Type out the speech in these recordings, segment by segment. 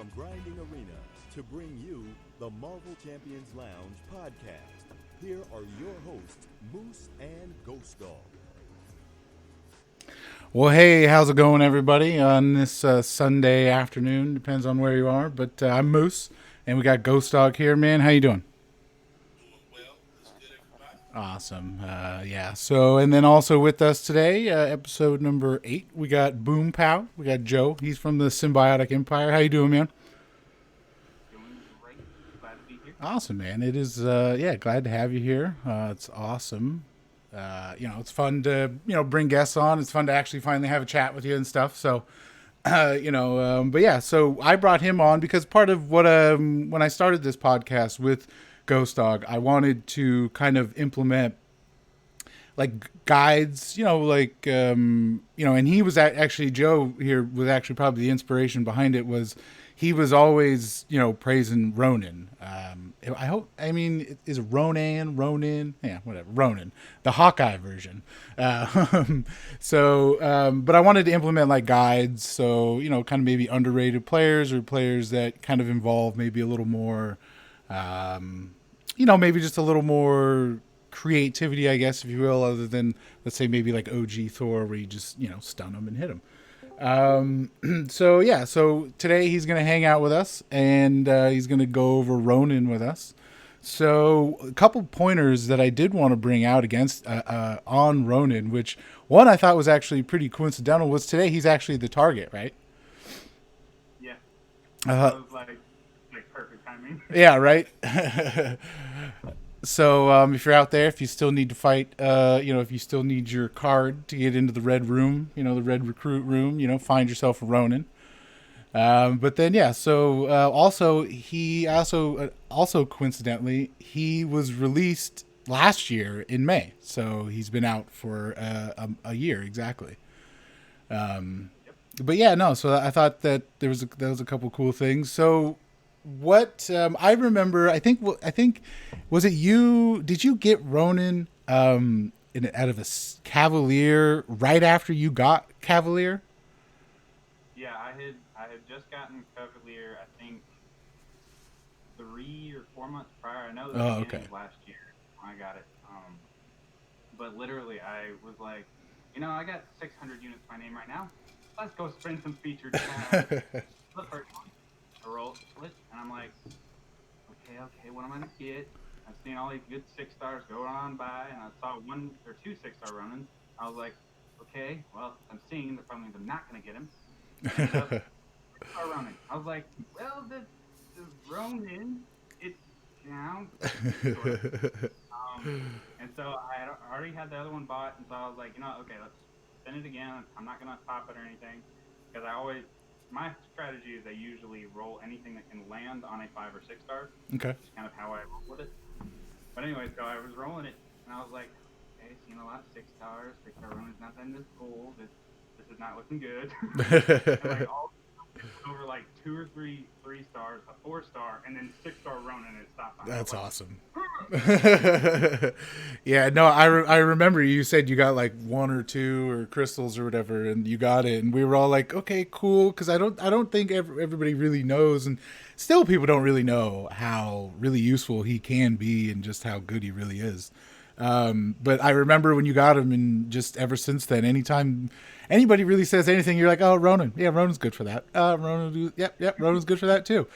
from Grinding Arena to bring you the Marvel Champions Lounge podcast. Here are your hosts, Moose and Ghost Dog. Well, hey, how's it going, everybody? On this Sunday afternoon, depends on where you are. But I'm Moose, and we got Ghost Dog here, man. How you doing? Awesome. Yeah. So, and then also with us today, episode number 8, we got Boompow. We got Joe. He's from the Symbiotic Empire. How you doing, man? Doing great. Glad to be here. Awesome, man. It is. Yeah, glad to have you here. It's awesome. It's fun to bring guests on. It's fun to actually finally have a chat with you and stuff. So, but yeah, so I brought him on because part of what when I started this podcast with Ghost Dog, I wanted to kind of implement like guides, and he was actually Joe here was actually probably the inspiration behind it. Was he was always praising Ronin. Is Ronin, yeah, whatever, Ronin, the Hawkeye version. But I wanted to implement like guides, so kind of maybe underrated players or players that kind of involve maybe a little more, maybe just a little more creativity, I guess, if you will, other than, let's say, maybe like OG Thor, where you just stun them and hit them. So today he's gonna hang out with us, and he's gonna go over Ronin with us. So a couple pointers that I did want to bring out against on Ronin, which one I thought was actually pretty coincidental, was today he's actually the target, right? Yeah. Uh, That was like perfect timing. yeah, right. So if you're out there, if you still need to fight, if you still need your card to get into the red room, the red recruit room, find yourself a Ronin. But then, yeah, so also coincidentally, he was released last year in May. So he's been out for a year exactly. Yep. But yeah, no, so I thought that there was a couple cool things. So what I remember, I think was it you? Did you get Ronin out of a Cavalier right after you got Cavalier? Yeah, I had just gotten Cavalier, I think 3 or 4 months prior. I know the beginning Okay. of last year when I got it. But literally I was like, I got 600 units to my name right now. Let's go spend some featured tabs. The first one, I roll split, and I'm like, okay, what am I gonna get? I've seen all these good 6-stars go on by, and I saw 1 or 2 6-star Ronins. I was like, okay, well, I'm seeing that probably I'm not gonna get him. Ended up 6-star Ronin. I was like, well, the Ronin, it's down. And so I had already had the other one bought, and so I was like, okay, let's spin it again. I'm not gonna pop it or anything, because my strategy is I usually roll anything that can land on a 5 or 6-star. Okay. That's kind of how I roll with it. But anyway, so I was rolling it, and I was like, okay, seeing a lot of 6-stars. 6-star Ronin's not that this cool. This is not looking good. And like all over like 2 or 3 3-stars, a 4-star, and then 6-star Ronin, and it stopped. That's awesome. Yeah, no, I remember you said you got like 1 or 2 or crystals or whatever, and you got it, and we were all like, okay, cool, because I don't think everybody really knows, and still people don't really know how really useful he can be and just how good he really is. But I remember when you got him, and just ever since then, anytime anybody really says anything, you're like, oh, Ronin, yeah, Ronin's good for that. Yep, Ronin's good for that too.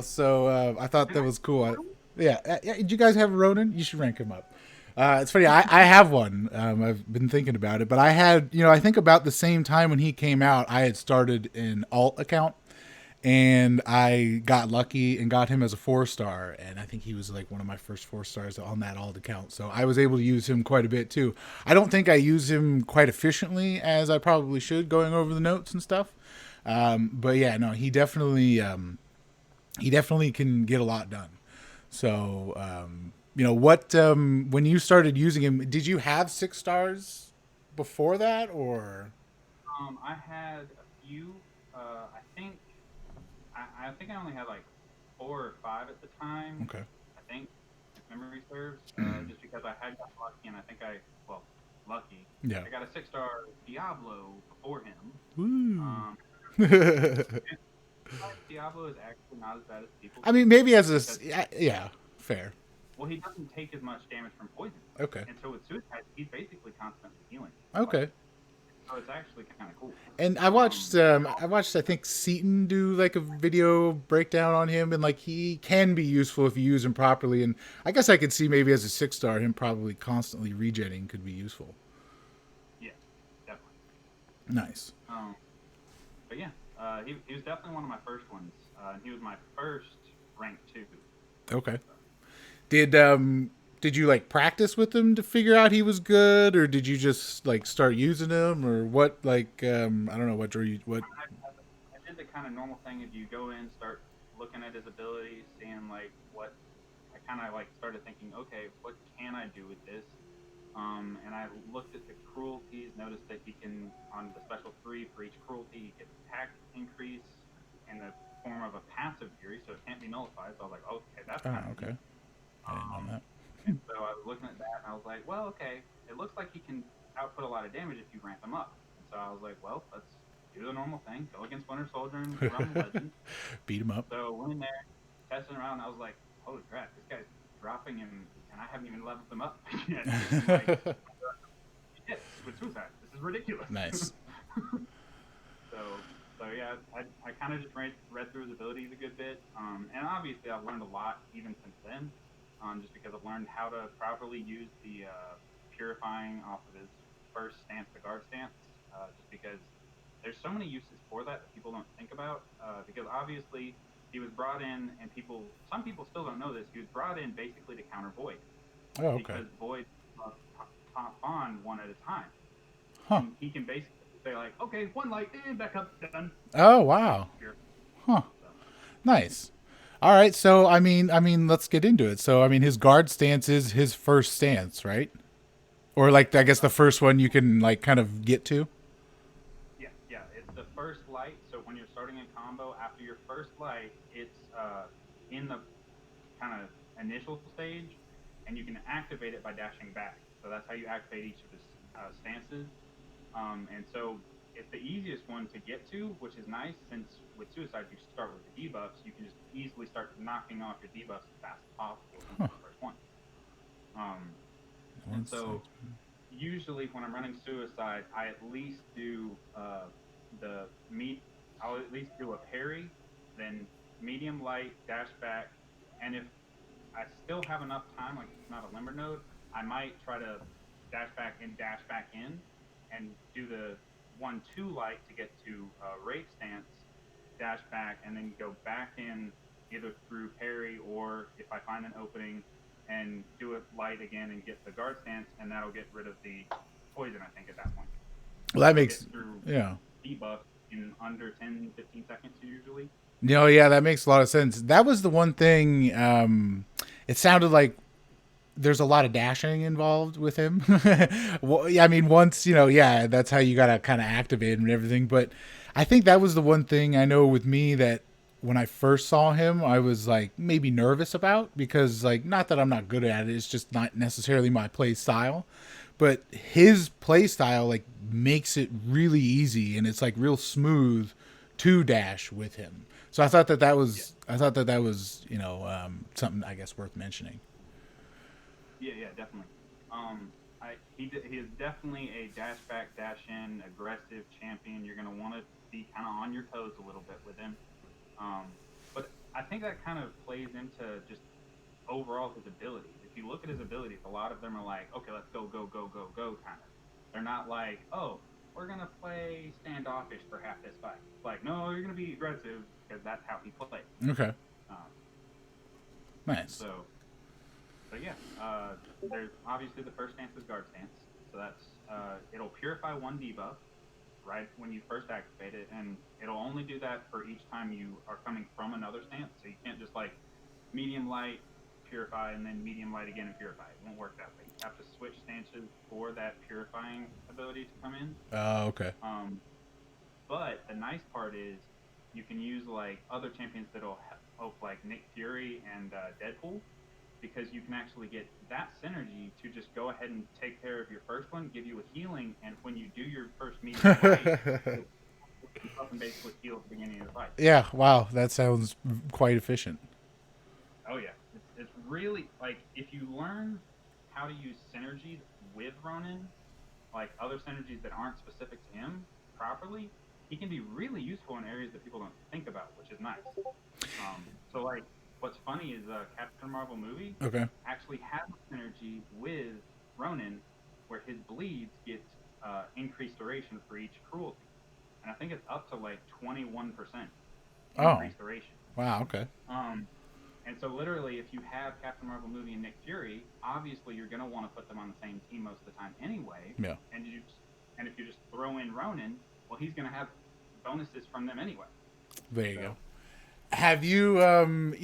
So I thought that was cool. Yeah. Did you guys have a Ronin? You should rank him up. It's funny. I have one. I've been thinking about it, but I had, I think about the same time when he came out, I had started an alt account, and I got lucky and got him as a 4-star, and I think he was like one of my first 4-stars on that alt account. So I was able to use him quite a bit too. I don't think I use him quite efficiently as I probably should, going over the notes and stuff. But yeah, no, he definitely can get a lot done. So, when you started using him, did you have 6-stars before that, or? I had a few. I think I only had like 4 or 5 at the time. Okay. I think, if memory serves, just because I had gotten lucky, and I think lucky. Yeah. I got a 6-star Diablo before him. Woo. And Diablo is actually not as bad as people I mean, think maybe as because yeah, fair. well, he doesn't take as much damage from poison, Okay. and so with suicide, he's basically constantly healing. Like, Okay. so it's actually kind of cool. And And I watched, I think Seaton do like a video breakdown on him, and like he can be useful if you use him properly. And I guess I could see maybe as a 6-star, him probably constantly regenning could be useful. yeah, definitely. Nice. But yeah, he was definitely one of my first ones. And he was my first rank 2. Okay. So, Did did you like practice with him to figure out he was good, or did you just like start using him, or what? Like I don't know what drew you what. I did the kind of normal thing of you go in, start looking at his abilities, seeing like what I kind of like started thinking, okay, what can I do with this? And I looked at the cruelties, noticed that he can, on the special 3 for each cruelty, he gets attack increase in the form of a passive fury, so it can't be nullified. So I was like, okay, that's Oh, kind of neat. okay. I didn't know Um, that. and so I was looking at that, and I was like, well, okay, it looks like he can output a lot of damage if you ramp him up. And so I was like, well, let's do the normal thing, go against Winter Soldier and run Legend. Beat him up. So went in there, testing around, and I was like, holy crap, this guy's dropping him, and I haven't even leveled him up yet. And like, shit, with suicide, this is ridiculous. Nice. So yeah, I kind of just read through his abilities a good bit, and obviously I've learned a lot even since then, just because I've learned how to properly use the purifying off of his first stance, the guard stance, just because there's so many uses for that that people don't think about, because obviously he was brought in, and some people still don't know this, he was brought in basically to counter Void, Oh, okay. because Void spawn one at a time, Huh. and he can basically say like, okay, one light, and back up, done. Oh, wow. Pure. Huh. So, Nice. All right. So, I mean, let's get into it. So, I mean, his guard stance is his first stance, right? Or like, I guess the first one you can like kind of get to. yeah, it's the first light. So when you're starting a combo, after your first light, it's in the kind of initial stage, and you can activate it by dashing back. So that's how you activate each of his stances. And so it's the easiest one to get to, which is nice since with suicide you start with the debuffs. You can just easily start knocking off your debuffs as fast as possible since Huh. it's the first one. And One so second. usually when I'm running suicide, I at least do the meat. I'll at least do a parry, then medium light, dash back, and if I still have enough time, like it's not a limber node, I might try to dash back in, and do the 1-2 light to get to Wraith stance, dash back, and then go back in either through parry or if I find an opening and do it light again and get the guard stance, and that'll get rid of the poison, I think, at that point. Well, that You'll makes get through yeah. debuff in under 10, 15 seconds usually. No, yeah, that makes a lot of sense. That was the one thing. It sounded like there's a lot of dashing involved with him. Well, yeah, I mean, once yeah, that's how you gotta kind of activate him and everything. But I think that was the one thing I know with me that when I first saw him, I was like maybe nervous about because like not that I'm not good at it, it's just not necessarily my play style. But his play style like makes it really easy and it's like real smooth to dash with him. So Yeah. I thought that was something I guess worth mentioning. Yeah, definitely. He is definitely a dash back, dash in, aggressive champion. You're gonna want to be kind of on your toes a little bit with him. But I think that kind of plays into just overall his abilities. If you look at his abilities, a lot of them are like, okay, let's go, go, go, go, go, kind of. They're not like, oh, we're gonna play standoffish for half this fight. It's like, no, you're gonna be aggressive because that's how he plays. Okay, Um, nice. so So yeah, there's obviously the first stance is guard stance. So that's it'll purify one debuff right when you first activate it, and it'll only do that for each time you are coming from another stance. So you can't just like medium light purify and then medium light again and purify. It won't work that way. You have to switch stances for that purifying ability to come in. Okay. Um, but the nice part is you can use like other champions that'll help, like Nick Fury and Deadpool, because you can actually get that synergy to just go ahead and take care of your first one, give you a healing, and when you do your first medium light, up and basically heal at the beginning of the fight. Yeah, wow, that sounds quite efficient. Oh yeah, it's really like if you learn how to use synergies with Ronin, like other synergies that aren't specific to him properly, he can be really useful in areas that people don't think about, which is nice. So like, what's funny is Captain Marvel movie Okay. actually has a synergy with Ronin, where his bleeds get increased duration for each cruelty, and I think it's up to like 21% Oh, increased duration. wow, okay. Um, and so literally, if you have Captain Marvel movie and Nick Fury, obviously you're gonna want to put them on the same team most of the time anyway. Yeah. And if you just throw in Ronin, well, he's gonna have bonuses from them anyway. There you So go. Have you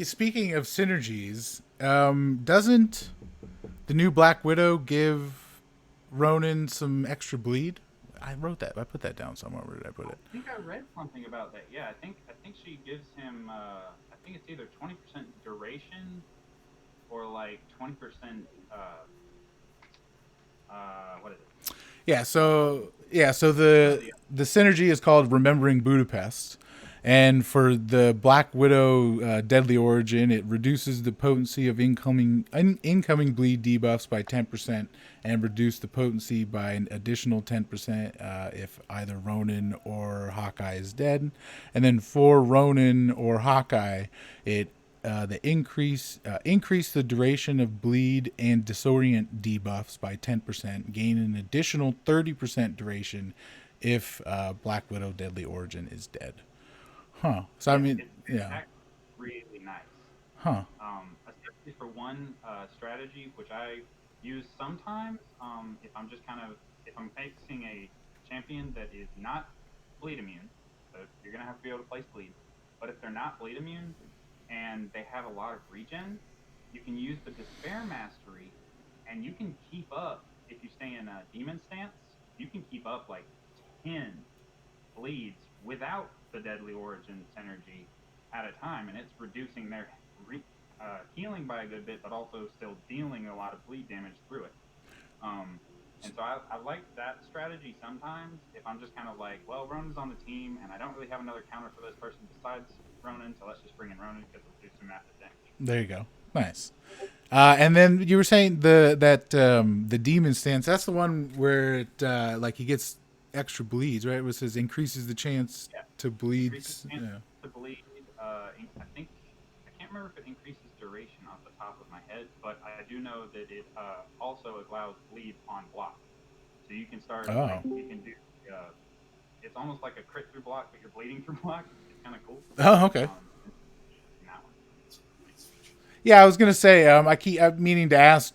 speaking of synergies, doesn't the new Black Widow give Ronin some extra bleed? I wrote that. I put that down somewhere. Where did I put I it? think I read something about that. Yeah, I think she gives him. I think it's either 20% duration or like 20%. What is it? So One or the the synergy is called Remembering Budapest, and for the Black Widow Deadly Origin, it reduces the potency of incoming bleed debuffs by 10%, and reduce the potency by an additional 10% if either Ronin or Hawkeye is dead, and then for Ronin or Hawkeye, it the increase the duration of bleed and disorient debuffs by 10%, gain an additional 30% duration if Black Widow Deadly Origin is dead. Huh. So I Yeah, mean, it's yeah. actually really nice. Huh. Especially for one strategy, which I use sometimes. If I'm just kind of if I'm facing a champion that is not bleed immune, so you're gonna have to be able to place bleed. But if they're not bleed immune and they have a lot of regen, you can use the Despair Mastery, and you can keep up if you stay in a demon stance. You can keep up like 10 bleeds without the Deadly Origin synergy at a time, and it's reducing their healing by a good bit, but also still dealing a lot of bleed damage through it. Um, and so I like that strategy sometimes if I'm just kind of like, well, Ronin's on the team, and I don't really have another counter for this person besides Ronin, so let's just bring in Ronin because it'll do some massive damage. There you go. Nice. And then you were saying the demon stance. That's the one where it like he gets extra bleeds, right? It says increases the chance Yeah, to bleed. increases chance Yeah. to bleed. I think I can't remember if it increases duration off the top of my head, but I do know that it also allows bleed on block. So you can start Oh. like you can do. It's almost like a crit through block, but you're bleeding through block. It's kind of cool. Oh, okay. In that one. Yeah, I was gonna say. I'm meaning to ask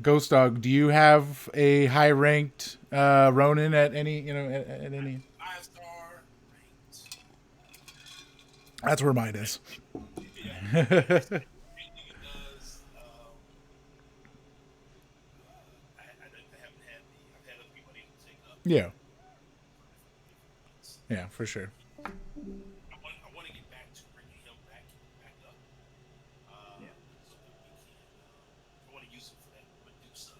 Ghost Dog. Do you have a high ranked Ronin at any? At any? 5-star ranked. That's where mine is. Yeah. Anything it does. I haven't had the. I've had other people able to take up. Yeah. Different ones. Yeah, for sure. I want to get back to bringing him back up. Yeah. So that we can. I want to use him for that Medusa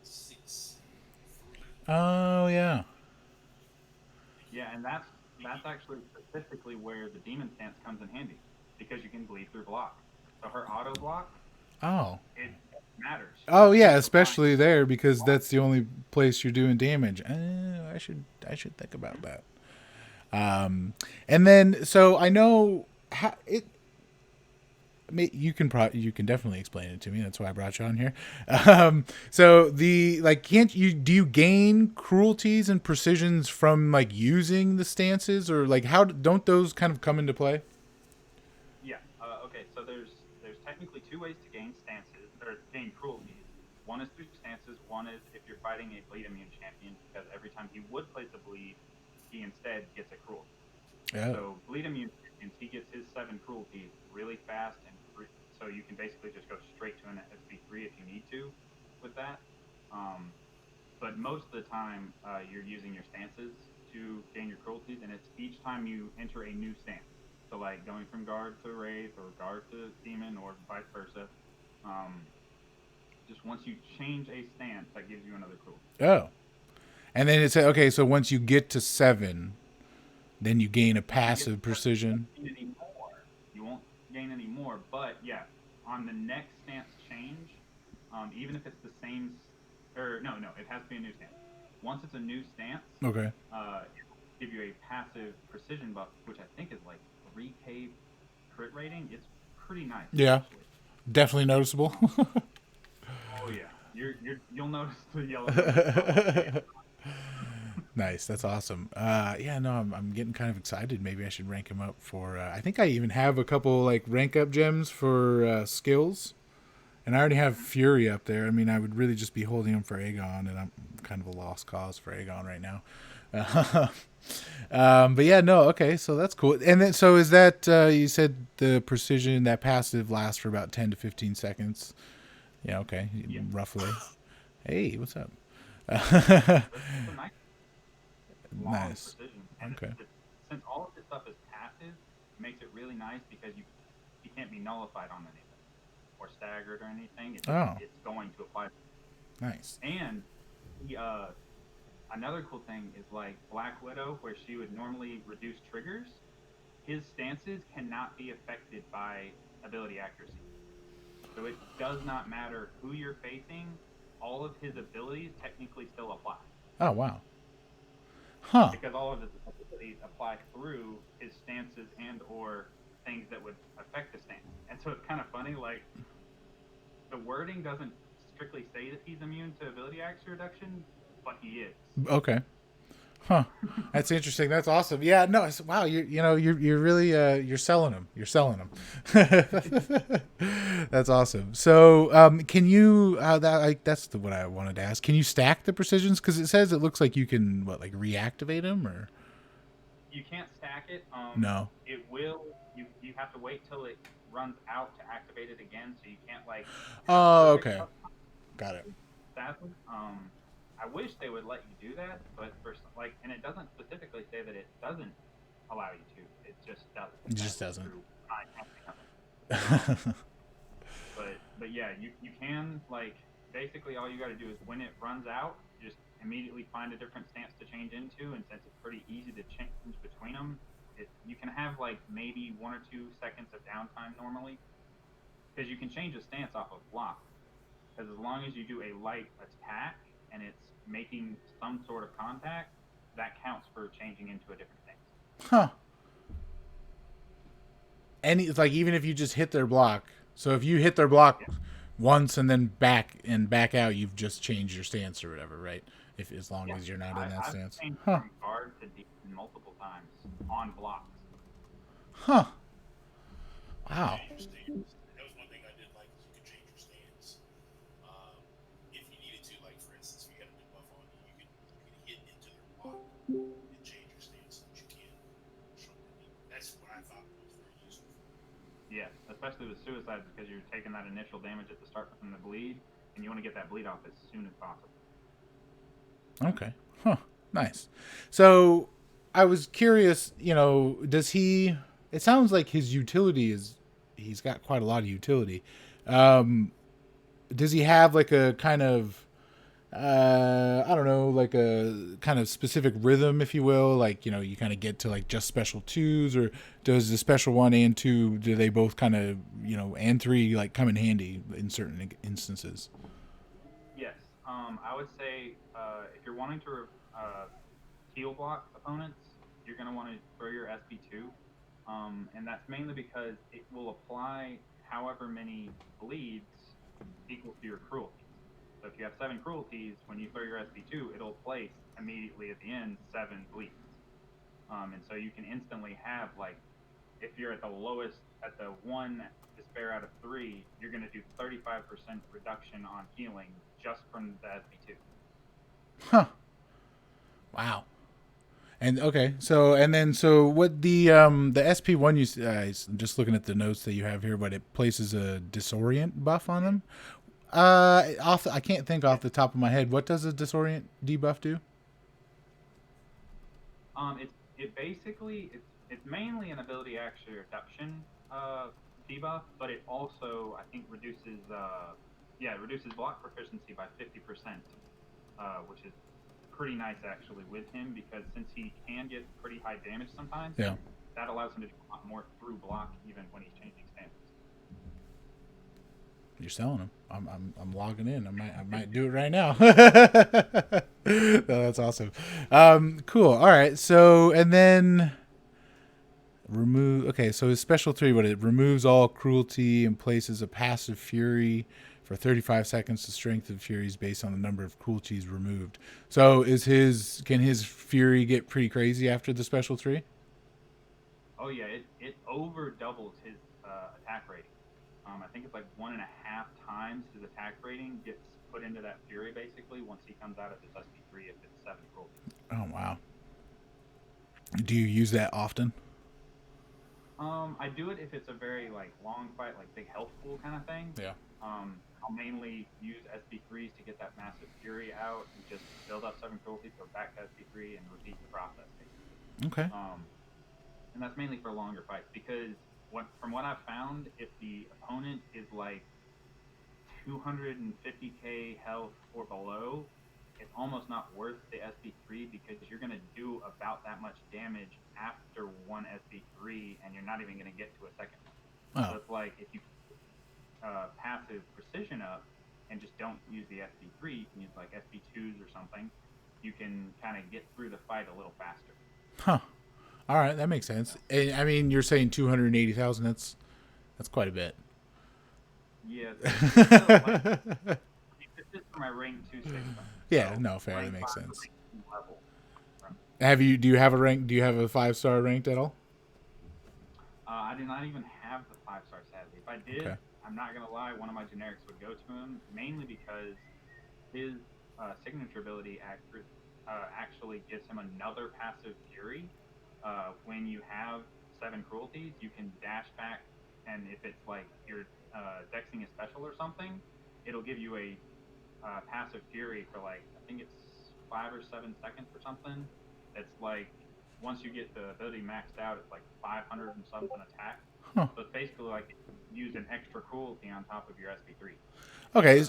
6-3. Oh yeah. Yeah, and that's actually specifically where the demon stance comes in handy because you can bleed through block. So her auto block, Oh. it matters. Oh yeah, especially there because that's the only place you're doing damage. I should think about that. And then so I know how it. You can definitely explain it to me. That's why I brought you on here. So can't you do you gain cruelties and precisions from like using the stances or like how don't those kind of come into play? Yeah. Okay. So there's technically two ways to gain stances or gain cruelties. One is through stances. One is if you're fighting a bleed immune champion, because every time he would place a bleed, he instead gets a cruelty. Yeah. So bleed immune champions, he gets his 7 cruelties really fast and free, so you can basically just go straight to an SB3 if you need to with that. But most of the time, you're using your stances to gain your cruelties, and it's each time you enter a new stance. So like going from guard to wraith or guard to demon or vice versa. Just once you change a stance, that gives you another cruelty. Oh. And then it's okay. So once you get to 7, Then you gain a You passive precision. You won't gain any more, but yeah, on the next stance change, even if it's the same, or no, it has to be a new stance. Once it's a new stance, Okay. it'll give you a passive precision buff, which I think is like 3K crit rating. It's pretty nice, Yeah. actually. Definitely noticeable. Oh yeah, you'll notice the yellow numbers pop up. Nice. That's awesome. Yeah, no, I'm getting kind of excited. Maybe I should rank him up for. I think I even have a couple like rank up gems for skills, and I already have Fury up there. I mean, I would really just be holding him for Aegon, and I'm kind of a lost cause for Aegon right now. But yeah, no, okay, so that's cool. And then, so is that you said the precision that passive lasts for about 10 to 15 seconds? Yeah, okay, Yeah. roughly. Hey, what's up? It's a nice long Nice. precision, and Okay. since all of this stuff is passive, it makes it really nice because you can't be nullified on anything or staggered or anything. Oh, It's going to apply. nice. And the another cool thing is like Black Widow, where she would normally reduce triggers. His stances cannot be affected by ability accuracy, so it does not matter who you're facing. All of his abilities technically still apply. Oh, wow. Huh. Because all of his abilities apply through his stances and or things that would affect the stance. And so it's kind of funny, like the wording doesn't strictly say that he's immune to ability accuracy reduction, but he is. Okay. Huh. That's interesting. That's awesome. Yeah. No. Wow. You're really you're selling them. You're selling them. That's awesome. So can you what I wanted to ask. Can you stack the precisions? Because it says it looks like you can like reactivate them or You can't stack it. no. It will. You have to wait till it runs out to activate it again. So you can't like. Oh, okay. Got it. Sadly, I wish they would let you do that, but and it doesn't specifically say that it doesn't allow you to. It just doesn't. It just doesn't. But yeah, you can like basically all you got to do is when it runs out, just immediately find a different stance to change into, and since it's pretty easy to change between them, you can have like maybe 1 or 2 seconds of downtime normally, because you can change a stance off of block. Because as long as you do a light attack and it's making some sort of contact, that counts for changing into a different stance. Huh. It's like even if you just hit their block. So if you hit their block once and then back out, you've just changed your stance or whatever, right? If as long as you're not in that stance. I've changed from guard to deep multiple times on blocks. Huh. Wow. That was one thing I did like is you could change your stance. If you needed to, like for instance, if you had a debuff on you, you could hit into their block and change your stance so that you can. That's what I thought was very useful. Yeah, especially with suicides because you're taking that initial damage at the start from the bleed, and you want to get that bleed off as soon as possible. Okay. Huh. Nice. So I was curious, does he it sounds like his utility he's got quite a lot of utility. Does he have like a kind of I don't know, like a kind of specific rhythm, if you will, like, you kind of get to like just special 2s, or does the special 1 and 2, do they both kind of, and 3 like come in handy in certain instances? Yes. I would say if you're wanting to heal block opponents, you're going to want to throw your SP2. And that's mainly because it will apply however many bleeds equal to your cruelties. So if you have 7 cruelties, when you throw your SP2, it'll place immediately at the end 7 bleeds. And so you can instantly have, like, if you're at the lowest, at the 1 despair out of 3, you're going to do 35% reduction on healing just from the SP2. Huh. Wow. And okay, so what the SP1 I'm just looking at the notes that you have here, but it places a disorient buff on them. I can't think off the top of my head. What does a disorient debuff do? It's mainly an ability accuracy reduction debuff, but it also I think reduces block proficiency by 50%, which is pretty nice actually with him, because since he can get pretty high damage sometimes, Yeah. that allows him to do a lot more through block even when he's changing stances. You're selling them. I'm logging in. I might do it right now. No, that's awesome. Cool. All right. So and then remove. Okay. So his special 3, what it removes all cruelty and places a passive fury for 35 seconds to strengthen furies based on the number of cruelties removed. So can his fury get pretty crazy after the special 3? Oh yeah, it over doubles his attack rating. I think it's like 1.5 times his attack rating gets put into that fury basically once he comes out of his SP3 if it's 7 cruelty. Oh wow. Do you use that often? I do it if it's a very like long fight, like big health pool kind of thing. Yeah. I'll mainly use SP3s to get that massive fury out and just build up 7 cruelty, go back to SP3 and repeat the process. Okay. And that's mainly for longer fights, because from what I've found, if the opponent is like 250k health or below, it's almost not worth the SP3, because you're going to do about that much damage after one SP3 and you're not even going to get to a second one. So it's like if you passive precision up and just don't use the SP3, you can use like SP2s or something, you can kind of get through the fight a little faster. Huh. All right, that makes sense. And, I mean, you're saying 280,000. That's quite a bit. Yeah. This is for my rank 2 system. Yeah, so no, fair. That makes sense. Level. Do you have a rank? Do you have a 5-star ranked at all? I do not even have the 5-star, sadly. If I did, Okay. I'm not gonna lie, one of my generics would go to him, mainly because his signature ability actually gives him another passive fury. When you have 7 cruelties, you can dash back, and if it's like you're dexing a special or something, it'll give you a passive fury for like, I think it's 5 or 7 seconds or something. It's like, once you get the ability maxed out, it's like 500 and something attack. Huh. So it's basically like use an extra cruelty on top of your SP3. Okay,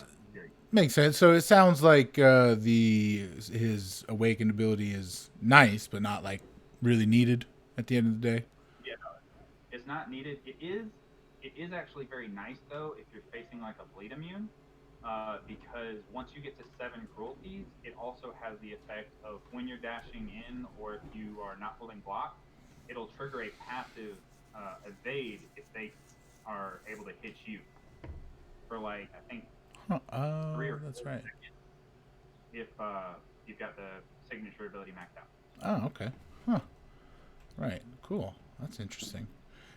makes sense. So it sounds like his awakened ability is nice, but not like really needed at the end of the day. Yeah, no, it's not needed. It is actually very nice though if you're facing like a bleed immune, because once you get to 7 cruelties, it also has the effect of when you're dashing in or if you are not holding block, it'll trigger a passive evade if they are able to hit you for like, I think, 3 or 4 that's right. seconds if you've got the signature ability maxed out. Oh, okay. Huh. Right. Cool. That's interesting.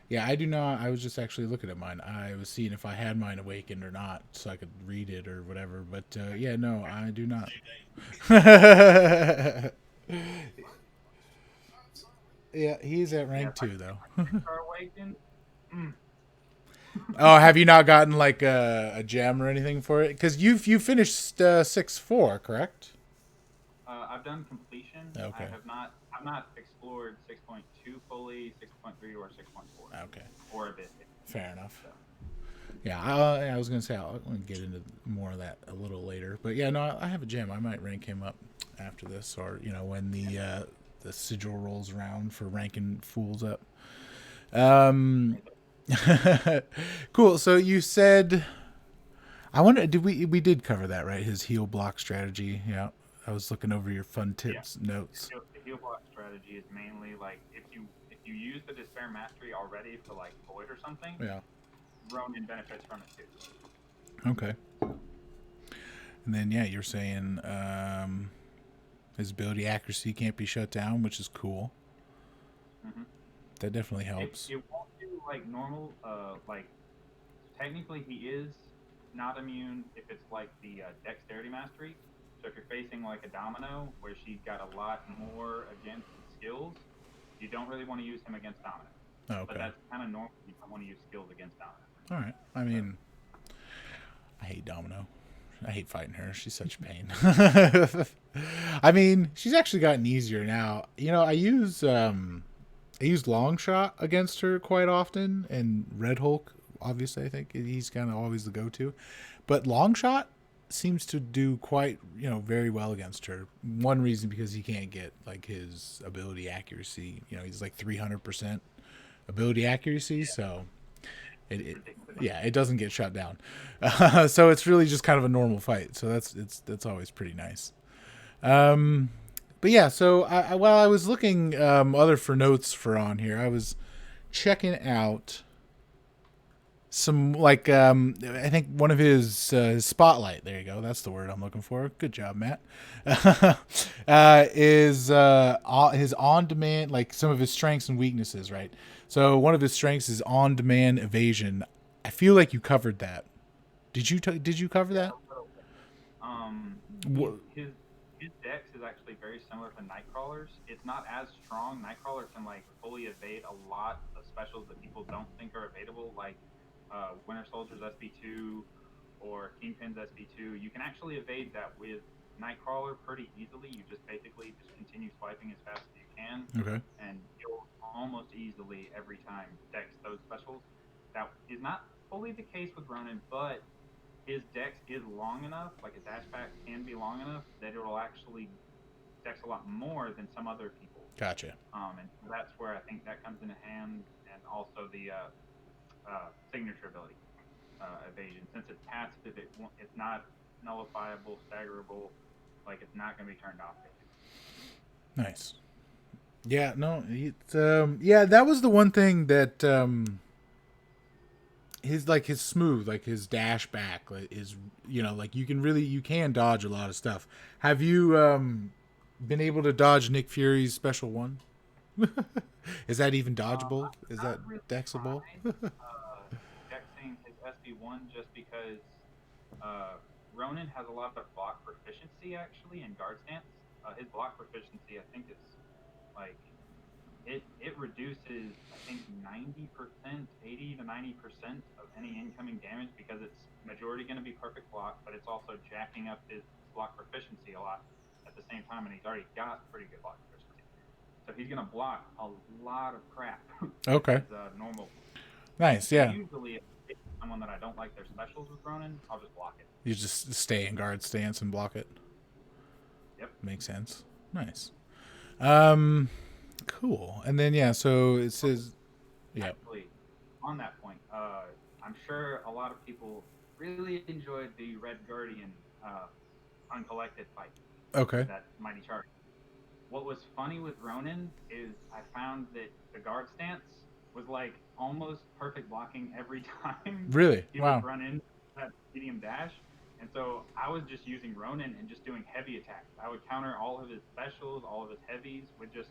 Yeah, I do not. I was just actually looking at mine. I was seeing if I had mine awakened or not, so I could read it or whatever. But yeah, no, I do not. Yeah, he's at rank 2 though. Are awakened. Oh, have you not gotten like a gem or anything for it? Because you finished 6-4, correct? I've done completion. Okay. I've not explored 6.2 fully, 6.3 or 6.4. Okay. Or a bit. Fair enough. So. Yeah, I was gonna say I'll get into more of that a little later, but yeah, no, I have a gem. I might rank him up after this, or when the sigil rolls around for ranking fools up. Cool. So you said, I wonder, we did cover that, right? His heal block strategy. Yeah, I was looking over your fun tips notes. The heal block strategy is mainly like if you use the Despair Mastery already for like Void or something. Yeah. Ronin benefits from it too. Okay. And then yeah, you're saying his ability accuracy can't be shut down, which is cool. Mm-hmm. That definitely helps. It won't do like normal. Like technically, he is not immune if it's like the Dexterity Mastery. So if you're facing like a Domino, where she's got a lot more against skills, you don't really want to use him against Domino. Okay. But that's kind of normal. You don't want to use skills against Domino. All right. I mean, I hate Domino. I hate fighting her. She's such a pain. I mean, she's actually gotten easier now. I use Long Shot against her quite often, and Red Hulk, obviously, I think he's kind of always the go-to. But Long Shot seems to do quite, very well against her. One reason because he can't get like his ability accuracy. He's like 300% ability accuracy, so it yeah, it doesn't get shut down. So it's really just kind of a normal fight. So that's always pretty nice. But yeah, so while I was looking other for notes for on here, I was checking out some like I think one of his spotlight. There you go. That's the word I'm looking for. Good job, Matt. Is his on demand, like some of his strengths and weaknesses, right? So one of his strengths is on demand evasion. I feel like you covered that. Did you cover that? His dex is actually very similar to Nightcrawler's. It's not as strong. Nightcrawler can like fully evade a lot of specials that people don't think are evadable, like Winter Soldier's SB2 or Kingpin's SB2. You can actually evade that with Nightcrawler pretty easily. You just basically just continue swiping as fast as you can, Okay. and you'll almost easily every time dex those specials. That is not fully the case with Ronin, but his dex is long enough, like his dash back can be long enough that it will actually dex a lot more than some other people. Gotcha. And that's where I think that comes into hand, and also the signature ability, evasion. Since it's passive, it's not nullifiable, staggerable, like it's not going to be turned off. Nice. Yeah, no, it's yeah, that was the one thing that his smooth, like his dash back is, like you can dodge a lot of stuff. Have you been able to dodge Nick Fury's special one? Is that even dodgeable? Is that really dexable? Dexing his SB1 just because Ronin has a lot of block proficiency actually in guard stance. His block proficiency, I think, is like it reduces, I think, 90%, 80 to 90% of any incoming damage because it's majority going to be perfect block, but it's also jacking up his block proficiency a lot at the same time, and he's already got pretty good block proficiency. So he's going to block a lot of crap. Okay. As normal. Nice, yeah. Usually, if it's someone that I don't like their specials with Ronin, I'll just block it. You just stay in guard stance and block it. Yep. Makes sense. Nice. Cool. And then yeah, so it says, yeah. Actually, on that point, I'm sure a lot of people really enjoyed the Red Guardian uncollected fight. Okay. That mighty charge. What was funny with Ronin is I found that the guard stance was like almost perfect blocking every time. Really? He Wow. would run in that medium dash. And so I was just using Ronin and just doing heavy attacks. I would counter all of his specials, all of his heavies with just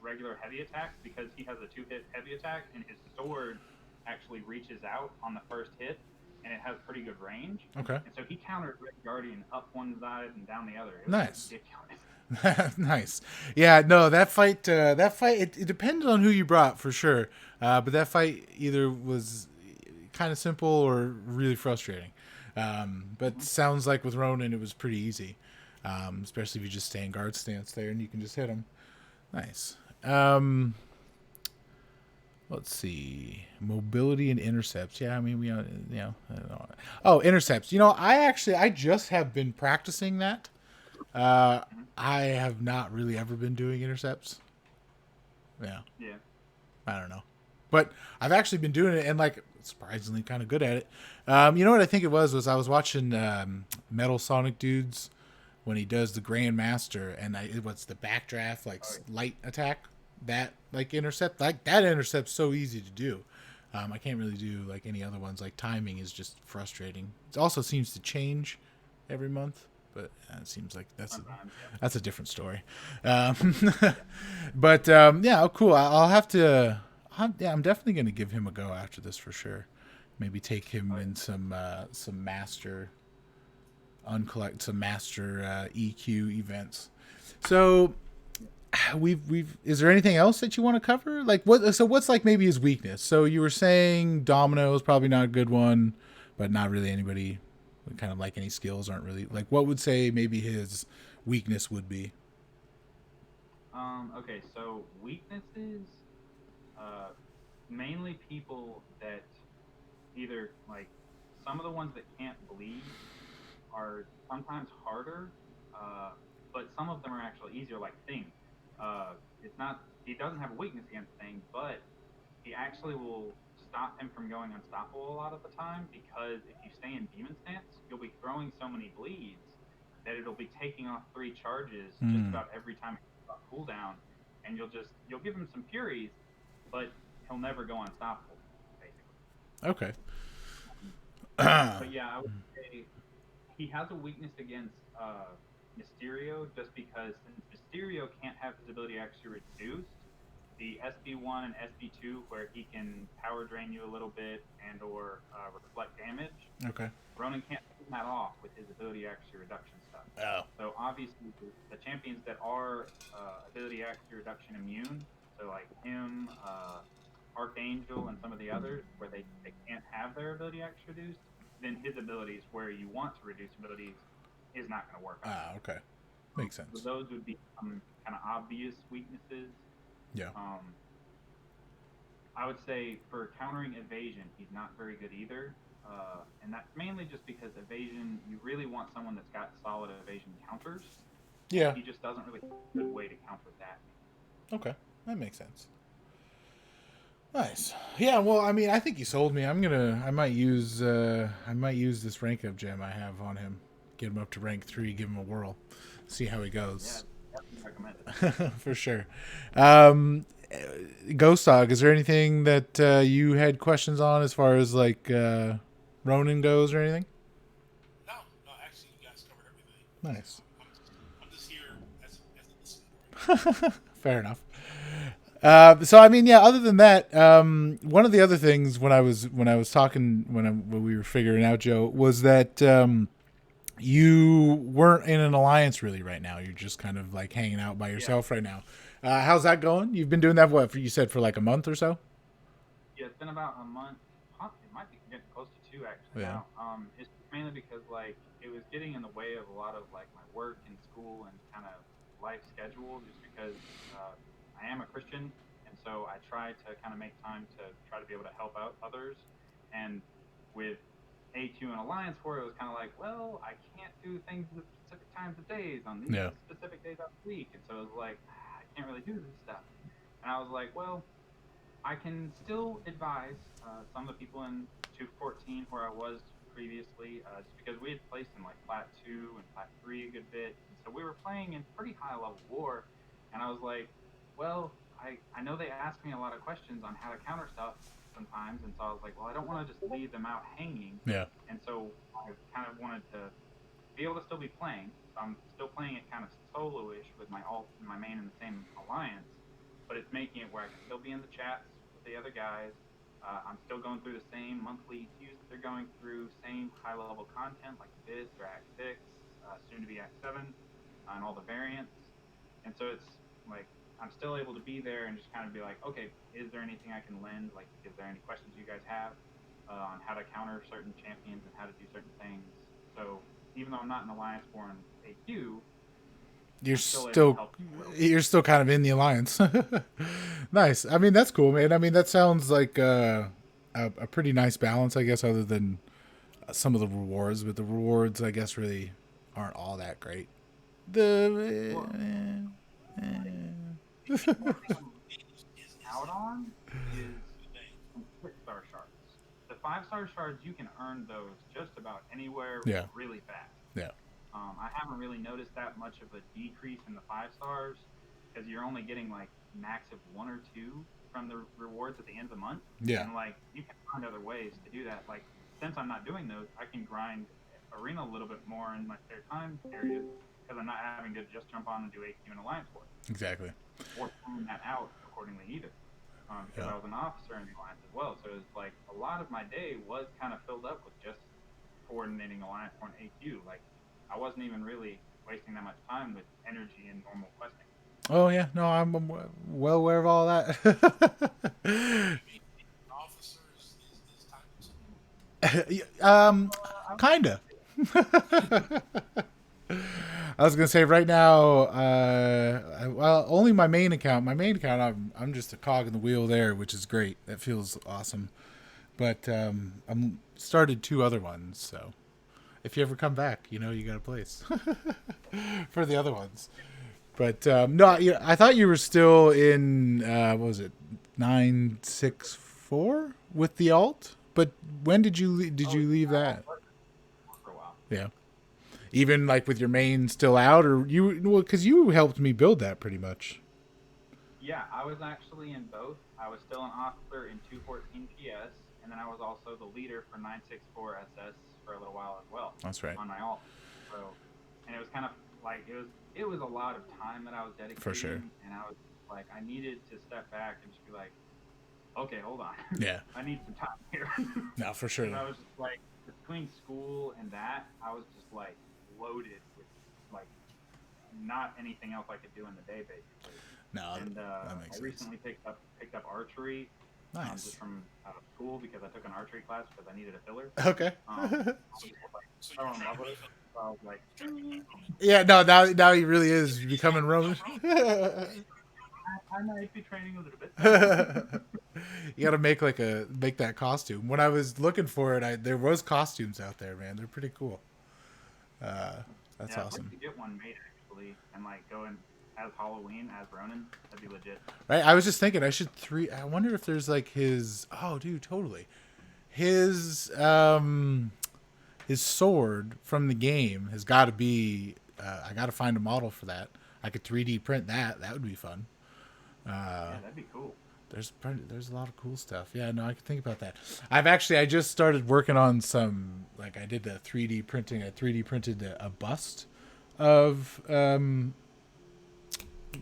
regular heavy attacks because he has a 2-hit heavy attack and his sword actually reaches out on the first hit and it has pretty good range. Okay. And so he countered Red Guardian up one side and down the other. It was Nice. ridiculous. Nice. Yeah, no, that fight, it depended on who you brought for sure. But that fight either was kind of simple or really frustrating. But sounds like with Ronin, it was pretty easy. Especially if you just stay in guard stance there and you can just hit him. Nice. Let's see. Mobility and intercepts. Yeah, I mean, we, I don't know. Oh, intercepts. I just have been practicing that. I have not really ever been doing intercepts. Yeah. Yeah. I don't know. But I've actually been doing it and like surprisingly kind of good at it. You know what I think it was I was watching Metal Sonic Dudes when he does the Grand Master and what's the backdraft, like light attack, that like intercept, like that intercept's so easy to do. I can't really do like any other ones. Like timing is just frustrating. It also seems to change every month, but it seems like that's a different story. But yeah, cool. I'll have to. I'm definitely going to give him a go after this for sure. Maybe take him in some master EQ events. So we've is there anything else that you want to cover? Like what's like maybe his weakness? So you were saying Domino is probably not a good one, but not really anybody kind of like any skills aren't really like what would say maybe his weakness would be? Okay, so weaknesses, mainly people that either like some of the ones that can't bleed are sometimes harder, but some of them are actually easier, like Thing. It's not, he doesn't have a weakness against Thing, but he actually will stop him from going unstoppable a lot of the time, because if you stay in demon stance, you'll be throwing so many bleeds that it'll be taking off 3 charges just about every time it's on cooldown, and you'll give him some furies, but he'll never go unstoppable, basically. Okay. But yeah, I would say he has a weakness against Mysterio, just because since Mysterio can't have his ability actually reduced, the SB1 and SB2, where he can power drain you a little bit and or reflect damage, Okay. Ronin can't turn that off with his ability accuracy reduction stuff. Oh. So obviously, the champions that are ability accuracy reduction immune, so like him, Archangel, and some of the others, where they can't have their ability accuracy reduced, then his abilities, where you want to reduce abilities, is not going to work out. Ah, okay. Makes sense. So those would be some kind of obvious weaknesses. Yeah. I would say for countering evasion, he's not very good either. And that's mainly just because evasion, you really want someone that's got solid evasion counters. Yeah. He just doesn't really have a good way to counter that. Okay. That makes sense. Nice. Yeah, well, I mean, I think you sold me. I might use this rank up gem I have on him. Get him up to rank 3, give him a whirl. See how he goes. Yeah, definitely recommend it. For sure. Ghost Dog, is there anything that you had questions on as far as like Ronin goes or anything? No, actually, you guys covered everything. Nice. I'm just here as a listener. Fair enough. So I mean, yeah. Other than that, one of the other things when I was talking when we were figuring out, Joe, was that you weren't in an alliance really right now. You're just kind of like hanging out by yourself right now. How's that going? You've been doing that you said for like a month or so? Yeah, it's been about a month. It might be getting close to 2 actually now. It's mainly because like it was getting in the way of a lot of like my work and school and kind of life schedule, just because I am a Christian, and so I try to kind of make time to try to be able to help out others. And with A2 and Alliance 4, it was kind of like, well, I can't do things at specific times of days on these specific days of the week, and so it was like, I can't really do this stuff. And I was like, well, I can still advise some of the people in 214 where I was previously, just because we had placed in like Plat 2 and Plat 3 a good bit, and so we were playing in pretty high level war, and I was like, well, I know they ask me a lot of questions on how to counter stuff sometimes, and so I was like, well, I don't want to just leave them out hanging. Yeah. And so I kind of wanted to be able to still be playing. So I'm still playing it kind of solo-ish with my alt and my main in the same alliance, but it's making it where I can still be in the chats with the other guys. I'm still going through the same monthly queues that they're going through, same high-level content like this or Act 6, soon to be Act 7, and all the variants. And so it's like I'm still able to be there and just kind of be like, okay, is there anything I can lend? Like, is there any questions you guys have on how to counter certain champions and how to do certain things? So even though I'm not in Alliance 4 and AQ, you're still kind of in the alliance. Nice. I mean, that's cool, man. I mean, that sounds like a pretty nice balance, I guess, other than some of the rewards. But the rewards, I guess, really aren't all that great. Out on is 6-star shards. The 5-star shards, you can earn those just about anywhere really fast. Yeah. I haven't really noticed that much of a decrease in the 5 stars, because you're only getting like max of 1 or 2 from the rewards at the end of the month. Yeah. And like you can find other ways to do that. Like since I'm not doing those, I can grind arena a little bit more in my spare time areas, because I'm not having to just jump on and do AQ and Alliance for it. Exactly. Or plan that out accordingly either. Because I was an officer in the Alliance as well, so it was like a lot of my day was kind of filled up with just coordinating Alliance 4 and AQ. Like I wasn't even really wasting that much time with energy and normal questing. Oh yeah, no, I'm well aware of all that. Officers is Kinda. I was gonna say right now, well, only my main account. My main account, I'm just a cog in the wheel there, which is great. That feels awesome. But I'm started 2 other ones, so if you ever come back, you got a place for the other ones. But no, I thought you were still in what was it, 964 with the alt. But when did you leave that? For a while. Yeah, even like with your main still out, or because you helped me build that pretty much. Yeah, I was actually in both. I was still an officer in 214 PS, and then I was also the leader for 964 SS for a little while as well. That's right. On my alt. So, and it was kind of like it was a lot of time that I was dedicating. For sure. And I was like, I needed to step back and just be like, okay, hold on. Yeah. I need some time here. No, for sure. And I was just like, between school and that, I was just like loaded with like not anything else I could do in the day, basically. No, And that makes I sense. recently picked up archery, Nice. just from school because I took an archery class because I needed a filler. Okay. I was in love with it. So I was like, Yeah, no, now he really is becoming Roman. I might be training a little bit. You got to make that costume. When I was looking for it, there was costumes out there, man. They're pretty cool. That's yeah, awesome. I'd like to get one made actually, and like go in as Halloween as Ronin. That'd be legit. Right? I was just thinking I wonder if there's like his. Oh, dude, totally. His sword from the game has got to be. I got to find a model for that. I could 3D print that. That would be fun. Yeah, that'd be cool. There's a lot of cool stuff. Yeah, no, I can think about that. I just started working on some, like I did the 3D printing. I 3D printed a bust of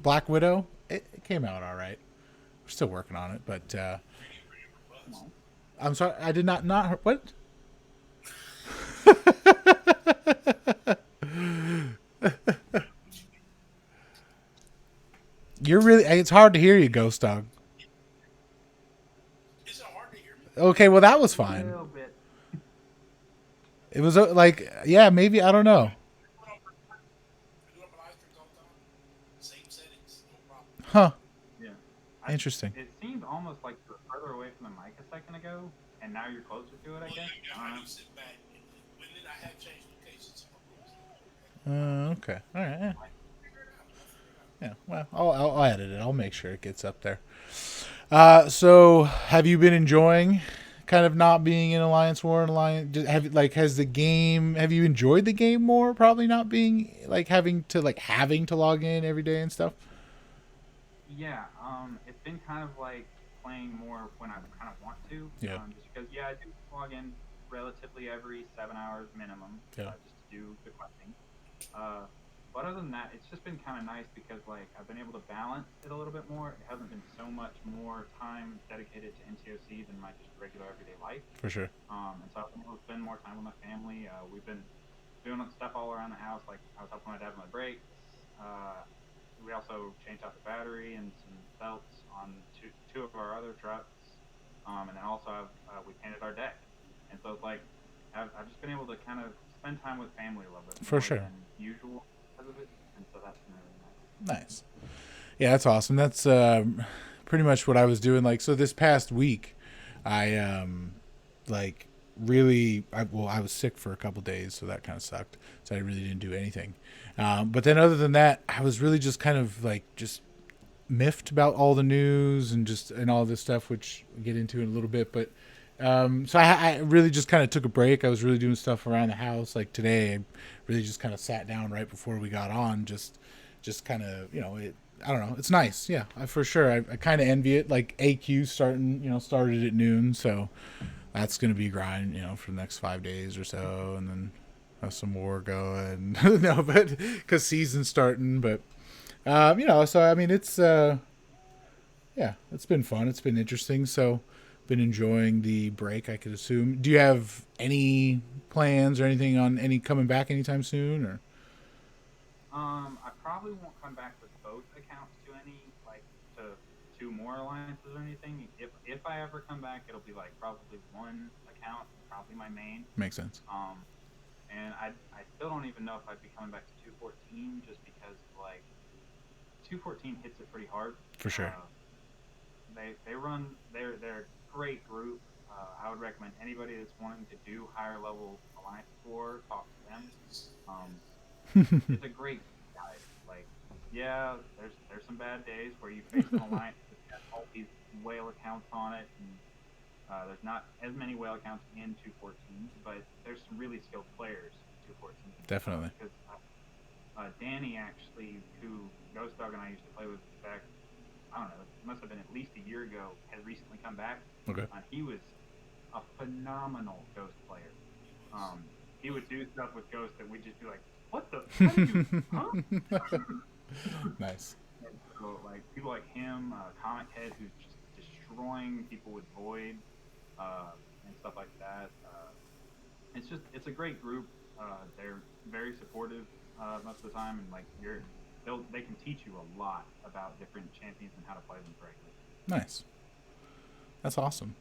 Black Widow. It came out all right. We're still working on it, but I'm sorry, I did not what? You're really. It's hard to hear you, Ghost Dog. Is it hard to hear me? Okay, well that was A fine. little bit. It was like, yeah, maybe, I don't know. I do it on my live streams all the time. Same settings, no problem. Huh? Yeah. Interesting. It seemed almost like you were further away from the mic a second ago, and now you're closer to it, I guess. I do sit back, and when then I have changed locations. Okay. All right. Yeah. Yeah. Well, I'll edit it. I'll make sure it gets up there. So have you been enjoying kind of not being in Alliance War and Alliance? Have you enjoyed the game more? Probably not being like having to log in every day and stuff. Yeah, it's been kind of like playing more when I kind of want to. Yeah. Just because, I do log in relatively every 7 hours minimum. Yeah. Just to do the questing. But other than that, it's just been kind of nice because like I've been able to balance it a little bit more. It hasn't been so much more time dedicated to NTOC than my just regular everyday life. For sure. And so I've been able to spend more time with my family. We've been doing stuff all around the house. Like I was helping my dad with my brakes. We also changed out the battery and some belts on two of our other trucks. And then also we painted our deck. And so it's like I've just been able to kind of spend time with family a little bit For more sure. than usual because of it. And so that's been really nice. Nice. Yeah, that's awesome. That's pretty much what I was doing. Like, so this past week, I I was sick for a couple days, so that kind of sucked. So I really didn't do anything. But then other than that, I was really just kind of like just miffed about all the news and all this stuff, which we'll get into in a little bit. But so I really just kind of took a break. I was really doing stuff around the house. Like today, I really just kind of sat down right before we got on, just kind of, I don't know. It's nice. Yeah, for sure. I kind of envy it. Like AQ started at noon. So that's going to be grind, for the next 5 days or so. And then have some more going. No, but because season's starting, but, so I mean, it's, it's been fun. It's been interesting. So been enjoying the break, I could assume. Do you have any plans or anything on any coming back anytime soon, or? I probably won't come back with both accounts to two more alliances or anything. If I ever come back, it'll be like probably one account, probably my main. Makes sense. And I still don't even know if I'd be coming back to 214 just because like 214 hits it pretty hard. For sure. They're a great group. I would recommend anybody that's wanting to do higher level Alliance War, talk to them. It's a great guide. Like, yeah, there's some bad days where you face an alliance that's got all these whale accounts on it, and there's not as many whale accounts in 214, but there's some really skilled players in 214. Definitely. Because Danny actually, who Ghost Dog and I used to play with back, I don't know, it must have been at least a year ago, has recently come back. Okay. He was a phenomenal Ghost player. He would do stuff with Ghost that we'd just be like, what the? How did you? Huh? Nice. And so, like, people like him, Comic Head, who's just destroying people with Void and stuff like that. It's a great group. They're very supportive most of the time, and like they can teach you a lot about different champions and how to play them correctly. Nice. That's awesome.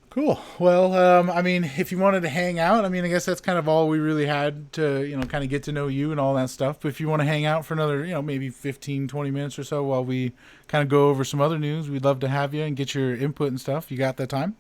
Cool. Well, I mean, if you wanted to hang out, I mean, I guess that's kind of all we really had to, kind of get to know you and all that stuff. But if you want to hang out for another, maybe 15, 20 minutes or so while we kind of go over some other news, we'd love to have you and get your input and stuff. You got that time?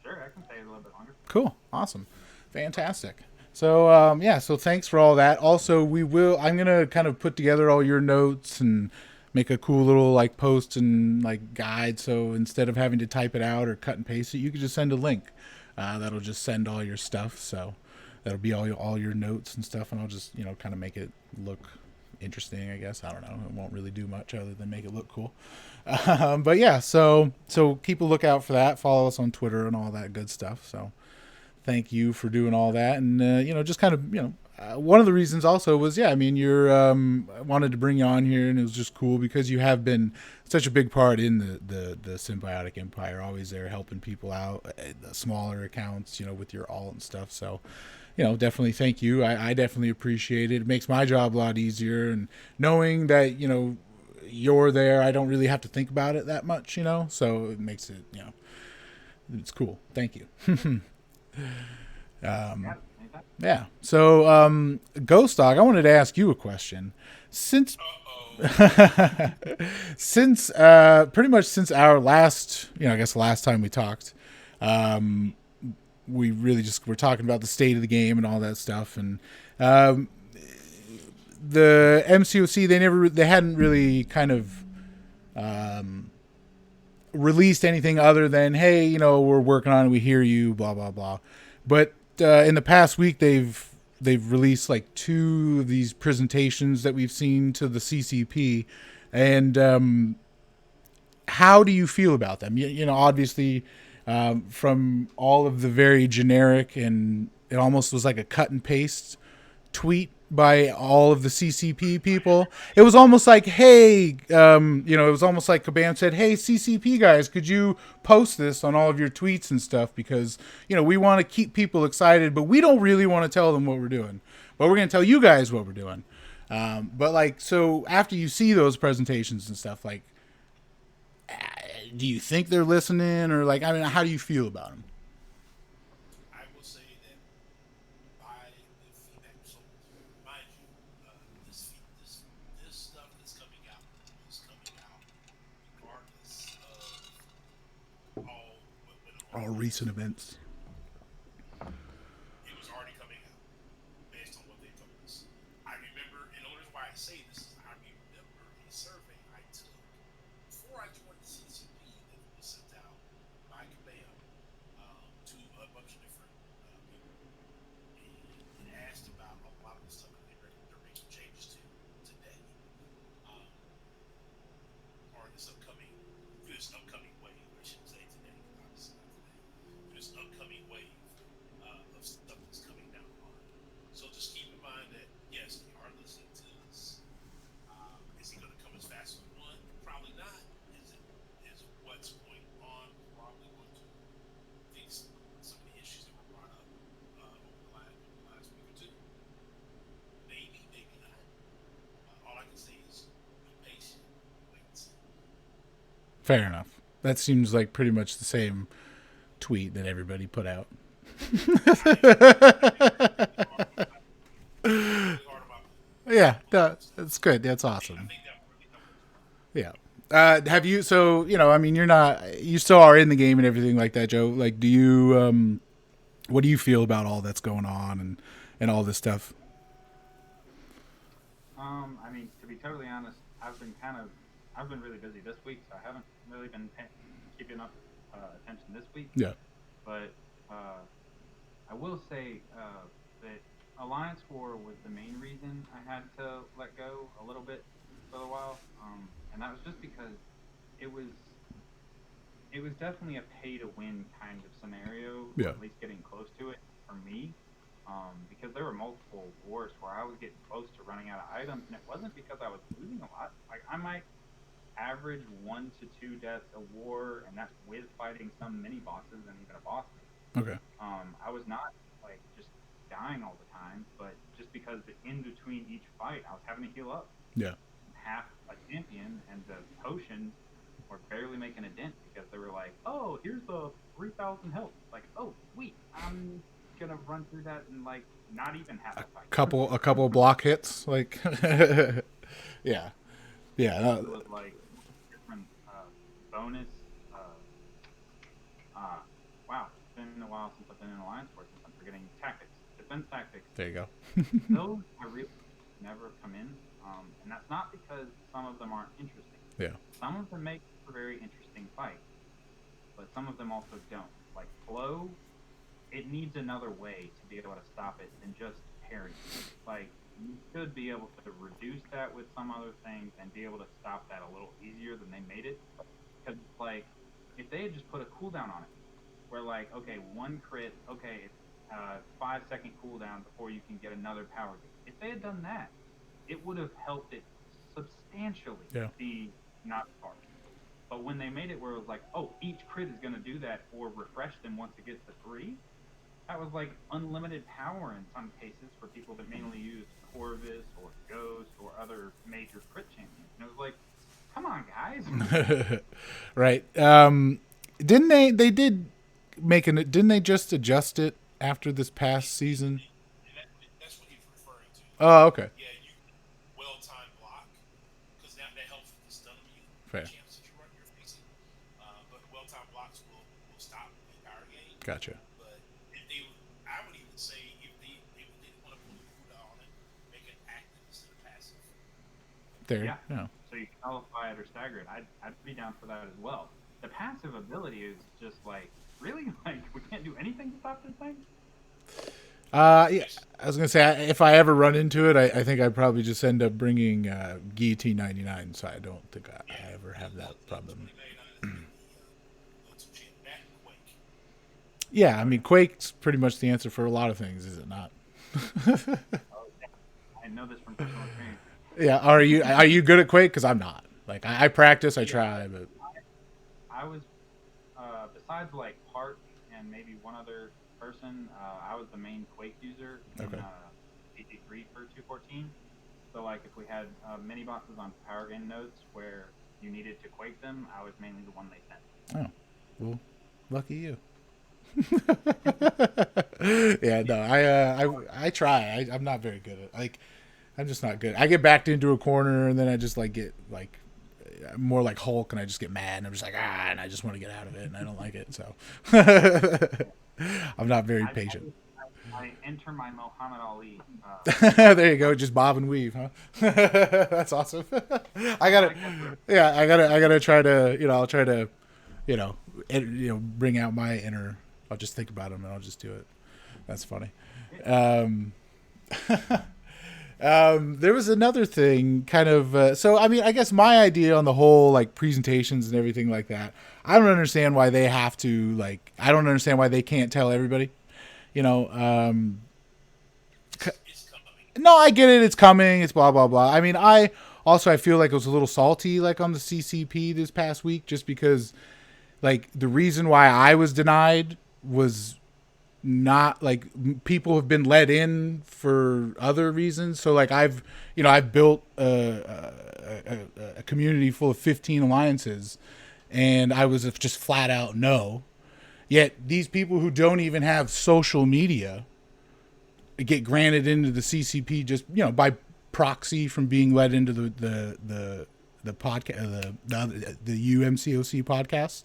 Sure, I can stay a little bit longer. Cool. Awesome. Fantastic. So, so thanks for all that. Also, I'm going to kind of put together all your notes and make a cool little like post and like guide. So instead of having to type it out or cut and paste it, you could just send a link. That'll just send all your stuff. So that'll be all your notes and stuff. And I'll just, kind of make it look interesting, I guess. I don't know. It won't really do much other than make it look cool. But yeah, so keep a lookout for that. Follow us on Twitter and all that good stuff. So thank you for doing all that. And, just kind of, one of the reasons also was, you're wanted to bring you on here, and it was just cool because you have been such a big part in the Symbiotic Empire, always there helping people out, the smaller accounts, with your alt and stuff. So, definitely thank you. I definitely appreciate it. It makes my job a lot easier, and knowing that, you're there, I don't really have to think about it that much, so it makes it, it's cool. Thank you. Yeah. So, Ghost Dog, I wanted to ask you a question. Since pretty much since our last, I guess the last time we talked, we really just were talking about the state of the game and all that stuff. And the MCOC, they hadn't really kind of released anything other than, hey, we're working on it, we hear you, blah blah blah. But in the past week, they've released like 2 of these presentations that we've seen to the CCP, and how do you feel about them? Obviously, from all of the very generic, and it almost was like a cut and paste tweet by all of the CCP people. It was almost like, hey, it was almost like KABAM said, hey, CCP guys, could you post this on all of your tweets and stuff? Because, we want to keep people excited, but we don't really want to tell them what we're doing. But we're going to tell you guys what we're doing. But like, so after you see those presentations and stuff, like, do you think they're listening, or like, how do you feel about them? All recent events. It was already coming out based on what they told us. I remember, and the reason why I say this is I remember a survey I took before I joined the CCP that was sent out by KABAM to a bunch of different people, and asked about a lot of the stuff that they're making changes to today, or this upcoming wave. I shouldn't say today, obviously not today. This upcoming wave of stuff that's coming down the line. So just keep in mind that yes, they are listening to this. Is it going to come as fast as we want? Probably not. Is what's going on probably going to fix some of the issues that were brought up over the last week or two? Maybe, maybe not. All I can say is be patient, wait and see. Fair enough. That seems like pretty much the same tweet that everybody put out. Yeah, that's good. That's awesome. Yeah. Have you? So I mean, you still are in the game and everything like that, Joe. Like, do you? What do you feel about all that's going on and all this stuff? I mean, to be totally honest, I've been really busy this week, so I haven't really been keeping up attention this week. Yeah. But I will say that Alliance War was the main reason I had to let go a little bit for a while, and that was just because it was definitely a pay-to-win kind of scenario, Yeah. at least getting close to it for me, because there were multiple wars where I was getting close to running out of items, and it wasn't because I was losing a lot. Like, I might average 1 to 2 deaths a war, and that's with fighting some mini bosses and even a boss. Okay. I was not like just dying all the time, but just because in between each fight, I was having to heal up. Yeah. Half a champion, and the potions were barely making a dent because they were like, "Oh, here's the 3,000 health." Like, "Oh, sweet, I'm gonna run through that and like not even have a fight." A couple block hits, like. Yeah. Yeah. It was like different bonus. Wow, it's been a while since I've been in Alliance Force. I'm forgetting tactics, defense tactics. There you go. Those I really never come in, and that's not because some of them aren't interesting. Yeah. Some of them make for very interesting fights, but some of them also don't. Like flow, it needs another way to be able to stop it than just parry. Like, you should be able to reduce that with some other things and be able to stop that a little easier than they made it. Because, like, if they had just put a cooldown on it, where, like, okay, 1 crit, okay, it's 5-second cooldown before you can get another power gain. If they had done that, it would have helped it substantially be not hard. But when they made it where it was like, oh, each crit is going to do that or refresh them once it gets to 3, that was like unlimited power in some cases for people that mainly used Corvus or Ghost or other major crit champions. And it was like, come on, guys. Right. Didn't they just adjust it after this past season? That's what he's referring to. Oh, okay. Yeah, you can well-timed block, because that helps with the stun immune Fair. champs that you're facing. But well-timed blocks will stop the power gain. Gotcha. But I would even say if they didn't want to put a cooldown on it, make it active instead of passive. There. Yeah. So you can nullify it or stagger it. I'd be down for that as well. The passive ability is just like, really? Like, we can't do anything to stop this thing? Yeah, I was gonna say if I ever run into it, I think I'd probably just end up bringing Guillotine 99. So I don't think I ever have that problem. Yeah, I mean Quake's pretty much the answer for a lot of things, is it not? I know this from personal experience. Yeah, are you good at Quake? Because I'm not. Like I practice, I try, but I was besides like Park and maybe one other person, I was the main Quake user in PT3 for 214. So like if we had mini bosses on power gain nodes where you needed to Quake them, I was mainly the one they sent. Oh, well, lucky you. Yeah, no, I try. I'm not very good at I'm just not good. I get backed into a corner and then I just like get like more like Hulk and I just get mad and I'm just like and I just want to get out of it and I don't like it, so I'm not very patient. I enter my Muhammad Ali. There you go, just bob and weave, huh? That's awesome. I gotta try to I'll try to bring out my inner. I'll just think about them and I'll just do it. That's funny. There was another thing kind of, so, I mean, I guess my idea on the whole, like presentations and everything like that, I don't understand why they have to I don't understand why they can't tell everybody, no, I get it. It's coming. It's blah, blah, blah. I mean, I feel like it was a little salty, like on the CCP this past week, just because like the reason why I was denied was not like people have been let in for other reasons. So like I've built a community full of 15 alliances and I was just flat out no. Yet these people who don't even have social media get granted into the CCP just, by proxy from being let into the podcast, the UMCOC podcast.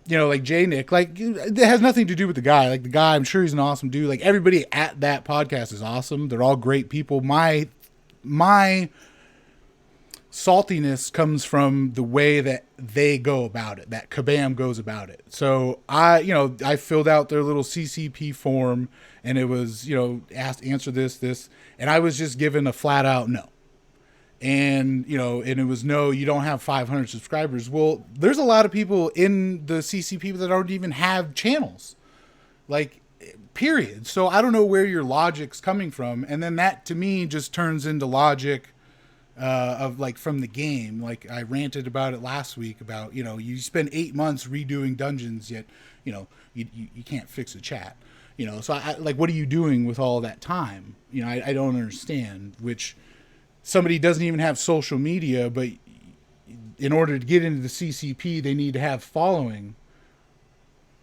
You know, like J Nick, like it has nothing to do with the guy. Like the guy, I'm sure he's an awesome dude. Like everybody at that podcast is awesome. They're all great people. My saltiness comes from the way that they go about it, that KABAM goes about it. So I filled out their little CCP form, and it was, answer this, and I was just given a flat out no. And, and it was no, you don't have 500 subscribers. Well, there's a lot of people in the CCP that don't even have channels, like, period. So I don't know where your logic's coming from. And then that to me just turns into logic of like from the game. Like I ranted about it last week about, you spend 8 months redoing dungeons, yet, you can't fix a chat, so I like, what are you doing with all that time? I don't understand, which somebody doesn't even have social media, but in order to get into the CCP, they need to have following.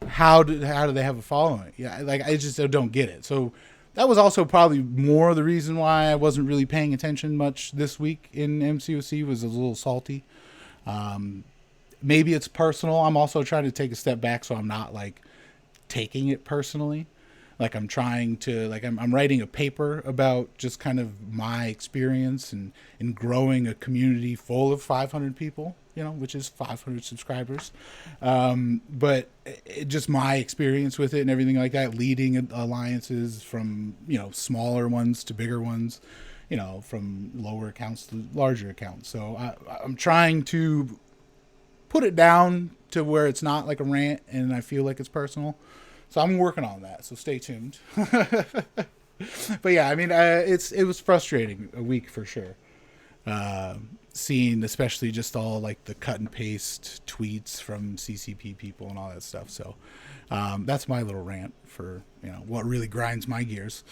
How do they have a following? Yeah. Like I just don't get it. So that was also probably more the reason why I wasn't really paying attention much this week in MCOC, was a little salty. Maybe it's personal. I'm also trying to take a step back, so I'm not like taking it personally. Like I'm trying to, like I'm writing a paper about just kind of my experience and growing a community full of 500 people, which is 500 subscribers. But just my experience with it and everything like that, leading alliances from, smaller ones to bigger ones, from lower accounts to larger accounts. So I'm trying to put it down to where it's not like a rant and I feel like it's personal. So I'm working on that. So stay tuned. But yeah, I mean, it was frustrating a week for sure. Seeing especially just all like the cut and paste tweets from CCP people and all that stuff. So that's my little rant for, what really grinds my gears.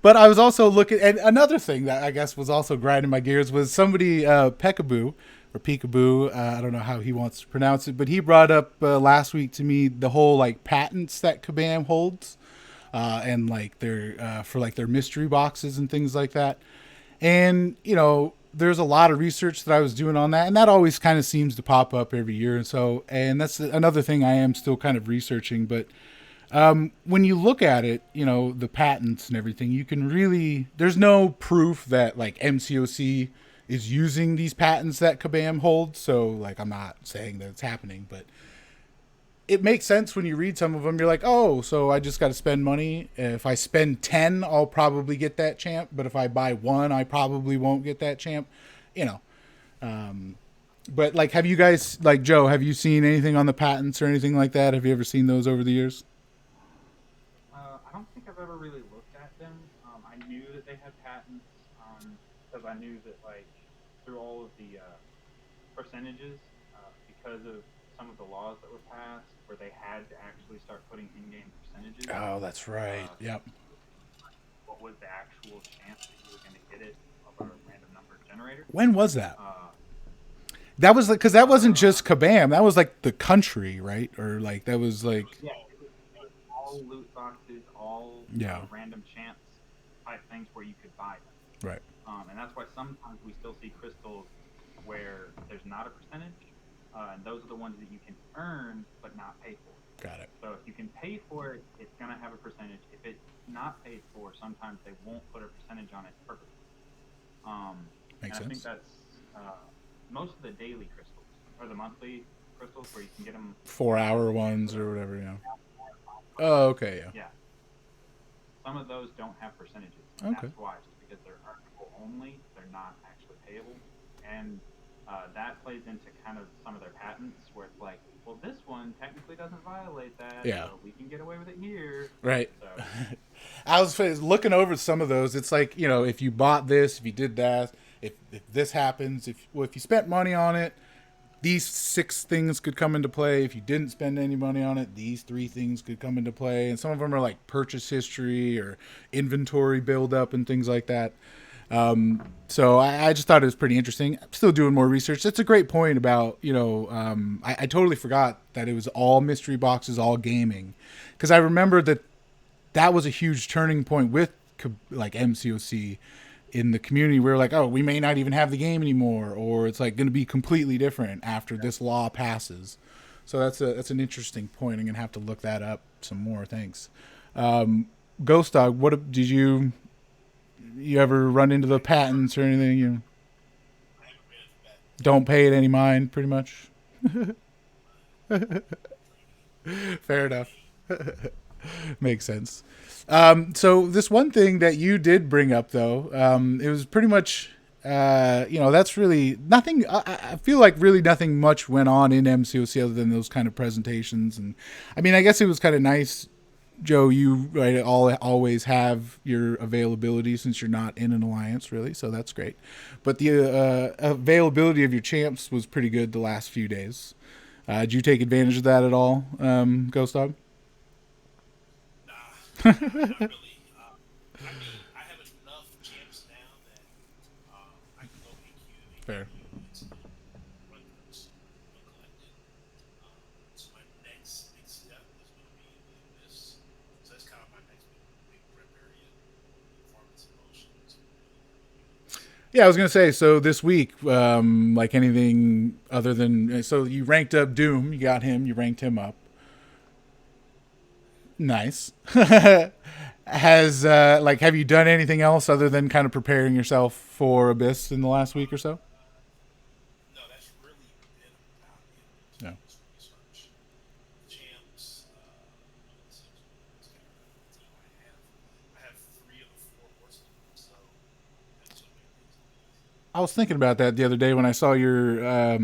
But I was also looking at another thing that I guess was also grinding my gears was somebody, Peekaboo, I don't know how he wants to pronounce it, but he brought up last week to me the whole like patents that KABAM holds, and like their for like their mystery boxes and things like that. And there's a lot of research that I was doing on that, and that always kind of seems to pop up every year. And so, and that's another thing I am still kind of researching. But when you look at it, the patents and everything, you can really, there's no proof that like MCOC is using these patents that KABAM holds. So like, I'm not saying that it's happening, but it makes sense when you read some of them. You're like, oh, so I just got to spend money. If I spend 10, I'll probably get that champ. But if I buy 1, I probably won't get that champ, but like, have you guys, like Joe, have you seen anything on the patents or anything like that? Have you ever seen those over the years? I don't think I've ever really looked at them. I knew that they had patents, because I knew that like through all of the percentages, because of some of the laws that were passed, where they had to actually start putting in-game percentages. Oh, that's right. Yep. What was the actual chance that you were going to get it of a random number generator? When was that? That was like, because that wasn't just KABAM. That was like the country, right? Or like that was like. Yeah, it was all loot boxes, all random chance type things where you could buy them. Right. And that's why sometimes we still see crystals where there's not a percentage. And those are the ones that you can earn but not pay for. Got it. So if you can pay for it, it's going to have a percentage. If it's not paid for, sometimes they won't put a percentage on it purposely. Makes sense. I think that's most of the daily crystals, or the monthly crystals where you can get them 4-hour ones or whatever, Oh, okay, yeah. Yeah. Some of those don't have percentages. Okay. That's why, just because they're earnable only, they're not actually payable. And that plays into kind of some of their patents where it's like, well, this one technically doesn't violate that. Yeah. So we can get away with it here. Right. So. I was looking over some of those. It's like, if you bought this, if you did that, if this happens, if you spent money on it, these 6 things could come into play. If you didn't spend any money on it, these 3 things could come into play. And some of them are like purchase history or inventory buildup and things like that. So I just thought it was pretty interesting. I'm still doing more research. That's a great point about, I totally forgot that it was all mystery boxes, all gaming. Because I remember that was a huge turning point with like MCOC, in the community, we were like, oh, we may not even have the game anymore, or it's like going to be completely different after this law passes. So that's an interesting point. I'm gonna have to look that up some more. Thanks. Ghost Dog, what did you ever run into the patents or anything? You don't pay it any mind, pretty much. Fair enough. Makes sense. So this one thing that you did bring up, though, it was pretty much, that's really nothing. I feel like really nothing much went on in MCOC other than those kind of presentations. And I mean, I guess it was kind of nice, Joe. You always have your availability since you're not in an alliance, really. So that's great. But the availability of your champs was pretty good the last few days. Did you take advantage of that at all, Ghost Dog? Nah, not really. I mean, I have enough champs now that I can go AQ. Fair. Run those uncollected. So my next big step is going to be this. So that's kind of my next big prep area. Performance and motions. Yeah, I was gonna say. So this week, like anything other than, so you ranked up Doom. You got him. You ranked him up. Nice. Have you done anything else other than kind of preparing yourself for Abyss in the last week or so? No, that's really been about it. No. Research. Champs. Let's see, what's kind of the team I have 3 of the 4 horses, so that's what makes it. I was thinking about that the other day when I saw your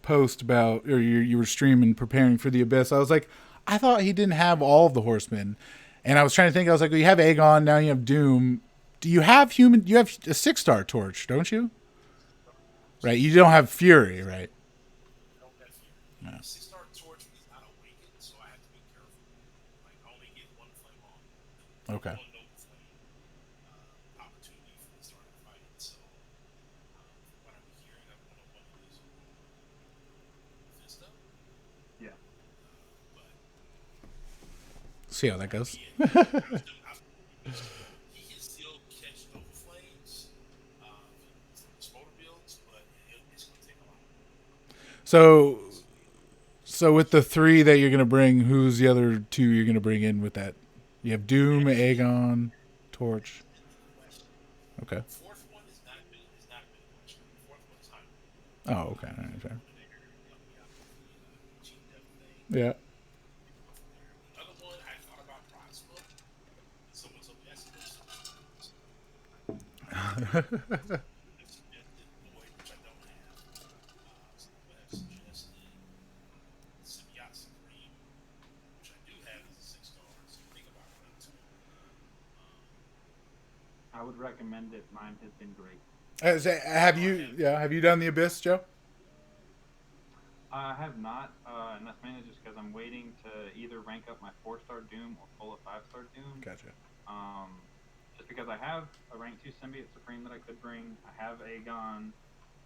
post about, or you were streaming preparing for the Abyss. I was like, I thought he didn't have all of the horsemen, and I was trying to think. I was like, well, you have Aegon, now you have Doom. Do you have human? You have a 6-star torch, don't you? Right. You don't have Fury, right? I don't have Fury. No. 6-star torch is not awakened, so I have to be careful. Like, I only get 1 flame on. Okay. 1 noble flame opportunity for the start of the fight. So, what I'm hearing, I'm going to want to use Fisto. Yeah. But See how that goes. he can still catch noble flames from the spotter builds, but it's going to take a lot. So with the 3 that you're gonna bring, who's the other 2 you're gonna bring in with that? You have Doom, Aegon, Torch. Okay. 4th one is not been a question. 4th one is high. Oh, okay. All right, fair. Yeah. The other one, I thought about Proxima. Someone told me that's suggested Void, which I don't have. Someone have suggested Symbiotic Empire, which I do have as a 6-star. So think about running 2. I would recommend it. Mine has been great. Have you done the Abyss, Joe? I have not, and that's mainly just because I'm waiting to either rank up my 4-star Doom or pull a 5-star Doom. Gotcha. Just because I have a rank 2 Symbiote Supreme that I could bring. I have Aegon.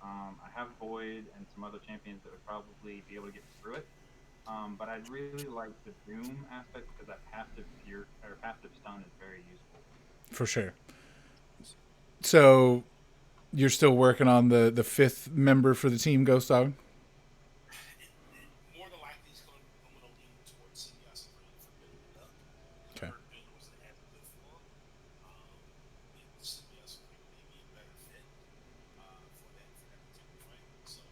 I have Void and some other champions that would probably be able to get me through it. But I'd really like the Doom aspect because that passive stun is very useful. For sure. So you're still working on the 5th member for the team, Ghost Dog? More than likely, I'm going to lean towards Symbiotic Empire for building it up. Okay. The third build wasn't as good for him. Symbiotic Empire may be a better fit for that particular fight. So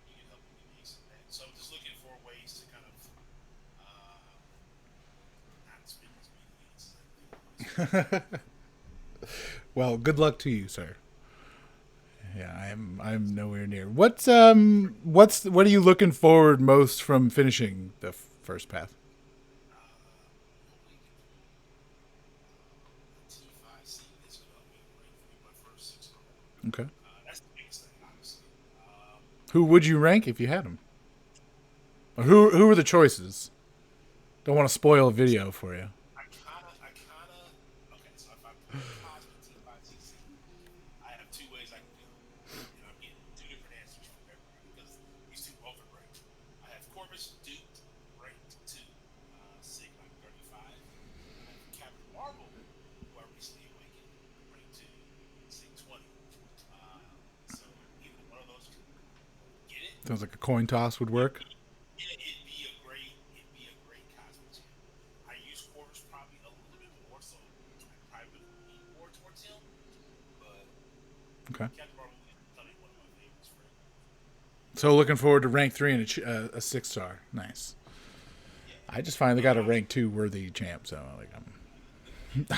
you can help me make some of that. So I'm just looking for ways to kind of not spend as many units as I do. Well, good luck to you, sir. Yeah, I'm nowhere near. What are you looking forward most from finishing the first path? Hopefully you can pull T5C. That's going to help me rank for my first 6-star. Okay. That's the biggest thing, obviously. Who would you rank if you had them? Or who are the choices? Don't want to spoil a video for you. Okay, so if I put Cosmo T5CC, I have 2 ways I can go. And I'm getting 2 different answers from everybody because these 2 both are great. I have Corvus Duped, ranked 2, Sig like 35. I have Captain Marvel, who I recently awakened, ranked 2, Sig Sounds like a coin toss would work. Yeah, it'd be a great cosmic champ. I use quarters probably a little bit more, so I probably would lean more towards him. But Okay. Captain Marvel is probably one of my favorites for him. So looking forward to rank 3 and a 6-star. Nice. Yeah. I just finally got a rank 2 worthy champ, so like I'm. The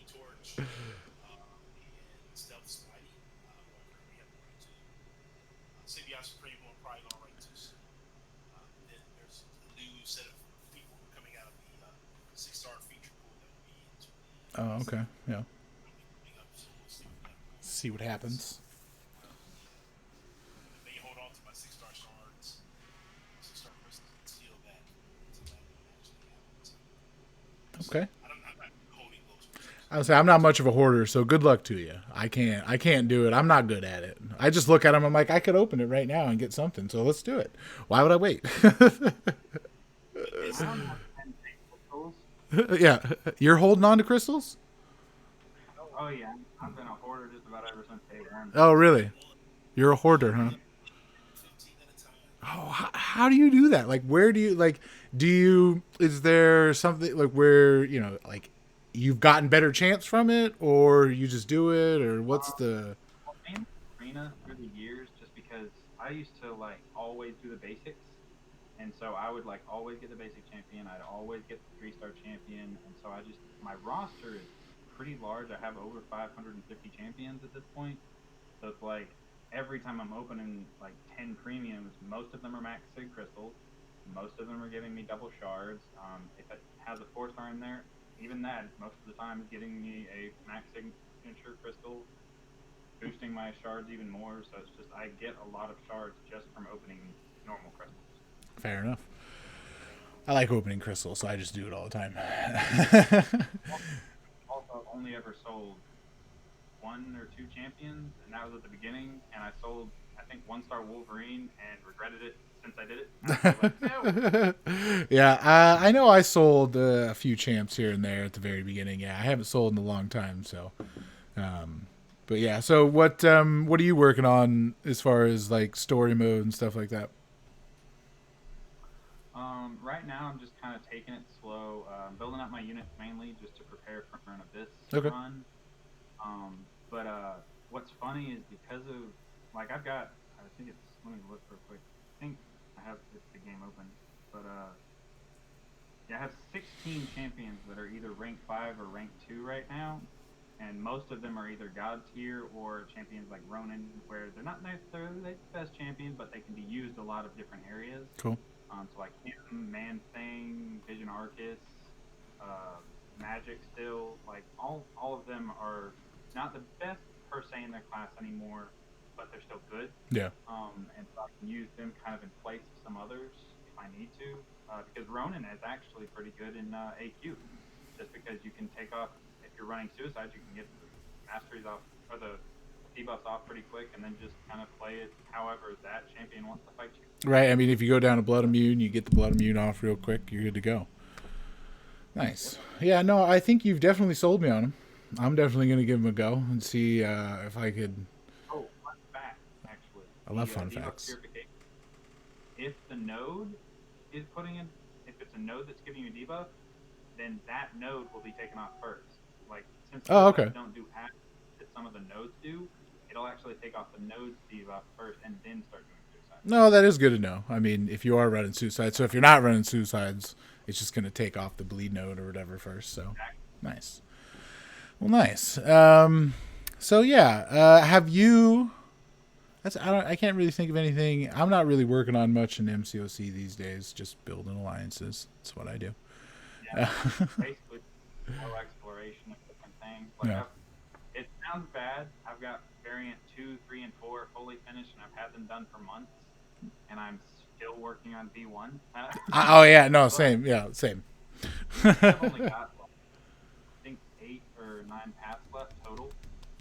Torch, and Stealth Spidey, who I currently have rank 2. Symbiotic Supreme, who I'm probably going to rank 2 soon. Then there's a new set of people coming out of the 6-star feature pool that will be into the. Oh, okay. Yeah. Coming up, so we'll see what that goes. See what happens. If they hold on to my 6-star shards, 6-star crystals, and steal that until that one actually happens. Okay. I'm not holding those. I would say I'm not much of a hoarder, so good luck to you. I can't do it. I'm not good at it. I just look at them. I'm like, I could open it right now and get something. So let's do it. Why would I wait? I don't have 10 crystals. Yeah, you're holding on to crystals. Oh yeah, I've been a hoarder just about ever since day one. Oh, really? You're a hoarder, huh? 15 at a time. Oh, how do you do that? Like, where do you like? Do you? Is there something like where like you've gotten better chance from it, or you just do it, or what's the? Well, mainly arena through the years, just because I used to like always do the basics, and so I would like always get the basic champion. I'd always get the 3-star champion, and so my roster is pretty large. I have over 550 champions at this point, so it's like every time I'm opening like 10 premiums, most of them are max sig crystals. Most of them are giving me double shards. If it has a 4-star in there, even that most of the time is getting me a max signature crystal, boosting my shards even more. So it's just I get a lot of shards just from opening normal crystals. Fair enough. I like opening crystals, so I just do it all the time. Also, I've only ever sold 1 or 2 champions, and that was at the beginning. And I sold, I think, 1-star Wolverine and regretted it since I did it. I was like, no. Yeah, I know I sold a few champs here and there at the very beginning. Yeah, I haven't sold in a long time, so. But yeah, so what are you working on as far as like story mode and stuff like that? Right now, I'm just kind of taking it slow, building up my units mainly just to prepare for an Abyss run. But what's funny is because of, like, I think it's, let me look real quick. I think I have the game open. But yeah, I have 16 champions that are either rank 5 or rank 2 right now. And most of them are either God tier or champions like Ronin, where they're not necessarily the best champion, but they can be used a lot of different areas. Cool. So like him, Man Thing, Vision Arcus, Magic still, like all of them are not the best per se in their class anymore, but they're still good. Yeah. And so I can use them kind of in place of some others if I need to, because Ronin is actually pretty good in AQ, just because you can take off, if you're running Suicide, you can get the masteries off, or the debuffs off pretty quick, and then just kind of play it however that champion wants to fight you. Right. I mean, if you go down to Blood Immune, you get the Blood Immune off real quick. You're good to go. Nice. Yeah. No, I think you've definitely sold me on him. I'm definitely going to give him a go and see if I could. Oh, fun fact, actually. I love fun debuff facts. purification. If the node is putting in, if it's a node that's giving you a debuff, then that node will be taken off first. Like, since okay. Don't do acts that some of the nodes do, it'll actually take off the node's debuff first and then start doing Suicide. No, that is good to know. I mean, if you are running Suicide, so if you're not running Suicides, it's just going to take off the bleed node or whatever first. So, Exactly. Nice. Well, nice. So yeah, have you? I can't really think of anything. I'm not really working on much in MCOC these days. Just building alliances. That's what I do. Yeah, basically, no exploration of different things. Like Yeah. It sounds bad. I've got variant 2, 3, and 4 fully finished, and I've had them done for months, and I'm still working on V1. Oh yeah, no, same. Yeah, same. I've only got, I think, 8 or 9 paths left total.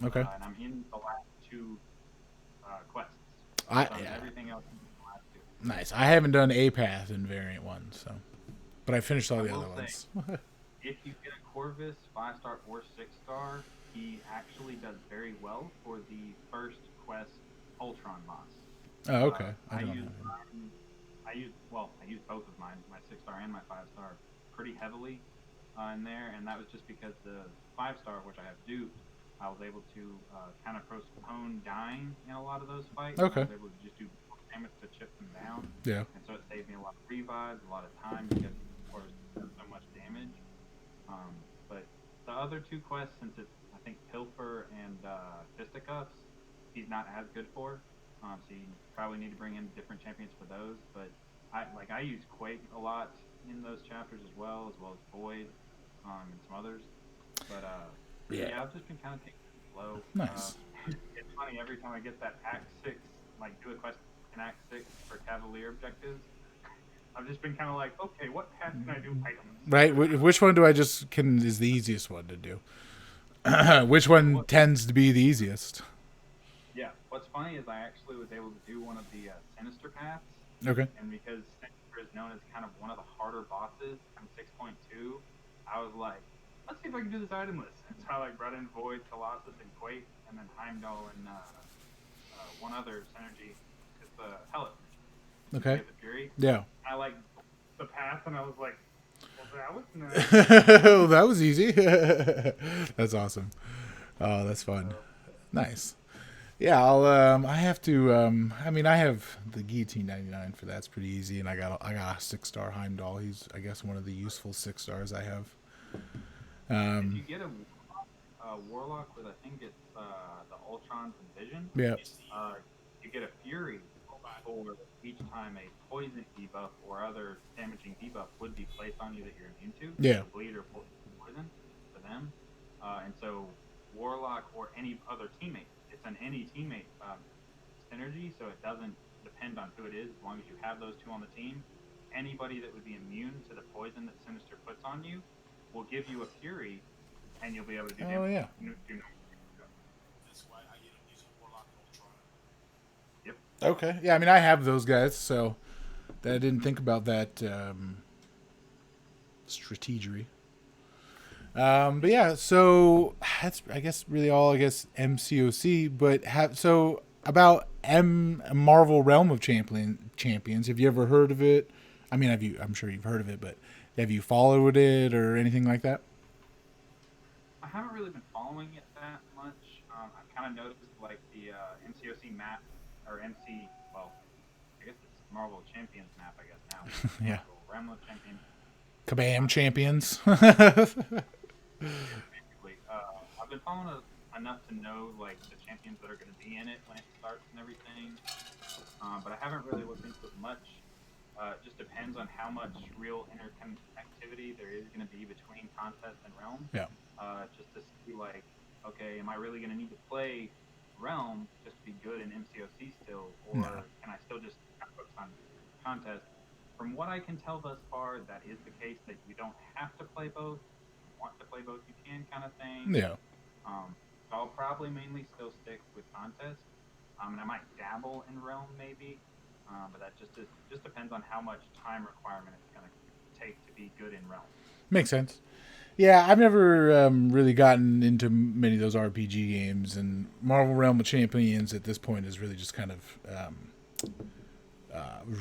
Okay. And I'm in the last 2 quests. I So everything else is in the last 2. Nice. I haven't done a path in variant 1, so, but I finished all the I other will ones. If you get a Corvus 5-star or 6-star, he actually does very well for the first quest Ultron boss. Oh, okay. I I don't use have him. mine. I use both of mine, my 6-star and my 5-star, pretty heavily in there, and that was just because the 5-star, which I have duped, I was able to kind of postpone dying in a lot of those fights. And I Okay. was able to just do damage to chip them down, Yeah. and so it saved me a lot of revives, a lot of time because, of course, there's so much damage. But the other two quests, since it's I think Pilfer and Fisticuffs, he's not as good for. So you probably need to bring in different champions for those. But I use Quake a lot in those chapters as well as Void, and some others. But Yeah. yeah, I've just been kind of taking it slow. Nice. It's funny every time I get that Act 6, like do a quest in Act 6 for Cavalier objectives. I've just been kind of like, okay, what path can I do items? Right. Which one do I just can is the easiest one to do? Which one tends to be the easiest? Yeah, what's funny is I actually was able to do one of the Sinister paths, Okay. and because Sinister is known as kind of one of the harder bosses in 6.2, I was like, let's see if I can do this item list. And so I like brought in Void, Colossus, and Quake, and then Heimdall and one other synergy. It's Hellet. Okay. The Fury. Yeah. I like the path, and I was like, well, that was nice. Oh, that was easy. That's awesome. Oh, that's fun. Nice. Yeah, I have to. I mean, I have the Guillotine 99 for that's pretty easy, and I got a 6-star Heimdall. He's, I guess, one of the useful 6-stars I have. If you get a Warlock with, I think it's the Ultrons and Vision. Yeah. You get a Fury for each time a poison debuff or other damaging debuff would be placed on you that you're immune to. Yeah. Bleed or poison for them. And so Warlock or any other teammate, it's an any teammate synergy, so it doesn't depend on who it is. As long as you have those two on the team, anybody that would be immune to the poison that Sinister puts on you will give you a Fury, and you'll be able to do damage. Oh yeah. That's why I get them using Warlock and Ultron. Yep. Okay. Yeah, I mean, I have those guys, so I didn't think about that strategery. But yeah, so that's I guess really all MCOC. But so about Marvel Realm of Champions. Have you ever heard of it? I mean, I'm sure you've heard of it, but have you followed it or anything like that? I haven't really been following it that much. I've kind of noticed like the MCOC map or I guess it's Marvel Champions map. I guess now. Yeah. Realm of Champions. KABAM Champions. Basically, I've been following enough to know like the champions that are going to be in it when it starts and everything, but I haven't really looked into it much. It just depends on how much real interconnectivity there is going to be between contest and realm. Yeah. Just to see like, okay, am I really going to need to play realm just to be good in MCOC still, or can I still just focus on contest? From what I can tell thus far, that is the case, that you don't have to play both. If you want to play both, you can, kind of thing. Yeah. So I'll probably mainly still stick with contest. And I might dabble in realm maybe, but that just depends on how much time requirement it's going to take to be good in realm. Makes sense. Yeah, I've never really gotten into many of those RPG games, and Marvel Realm of Champions at this point is really just kind of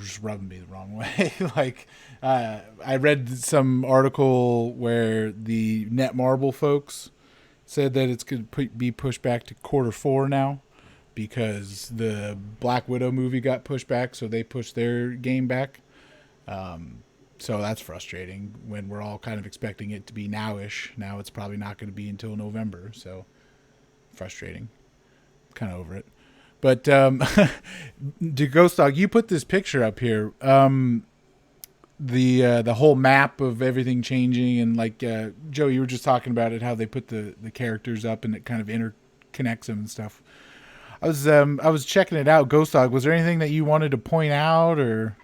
just rubbing me the wrong way. Like, I read some article where the Netmarble folks said that it's going to be pushed back to Q4 now because the Black Widow movie got pushed back, so they pushed their game back. So that's frustrating when we're all kind of expecting it to be nowish. Now it's probably not going to be until November, so frustrating. Kind of over it. But to Ghost Dog, you put this picture up here. The whole map of everything changing, and like Joe, you were just talking about it, how they put the characters up and it kind of interconnects them and stuff. I was checking it out. Ghost Dog, was there anything that you wanted to point out or?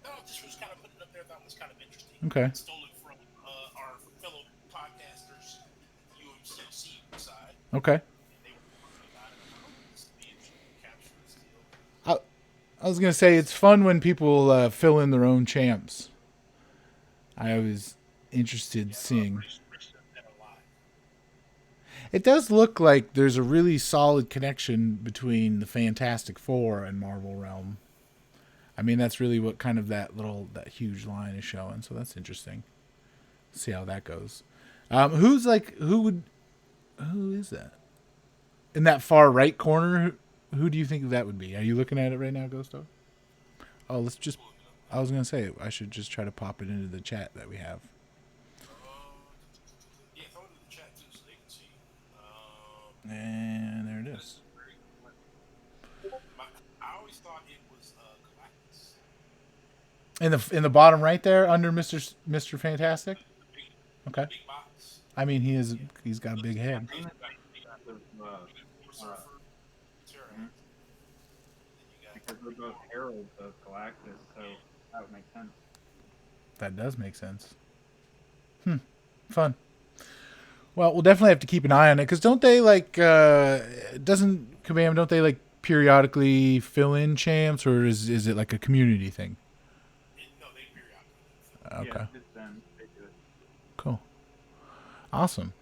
No, just was kind of putting it up there. I thought it was kind of interesting. Okay. I stole it from our fellow podcasters, UMCC side. Okay. And they were talking about it. It's the interesting capture still. I was gonna say it's fun when people fill in their own champs. I was interested seeing. It does look like there's a really solid connection between the Fantastic Four and Marvel Realm. I mean, that's really what kind of that huge line is showing. So that's interesting. See how that goes. Who is that? In that far right corner, who do you think that would be? Are you looking at it right now, Ghosto? Oh, I was going to say, I should just try to pop it into the chat that we have. Yeah, throw it in the chat too so they can see. And there it is. I always thought it was Galactus. In the bottom right there, under Mr. Fantastic? Okay. Big box. I mean, he's got a big head. Because we're both heralds of Galactus, so that would make sense. That does make sense. Fun. Well, we'll definitely have to keep an eye on it, because don't they doesn't KABAM, don't they periodically fill in champs, or is it like a community thing? No, they periodically. Okay. Yeah, it's them. They do it. Cool. Awesome.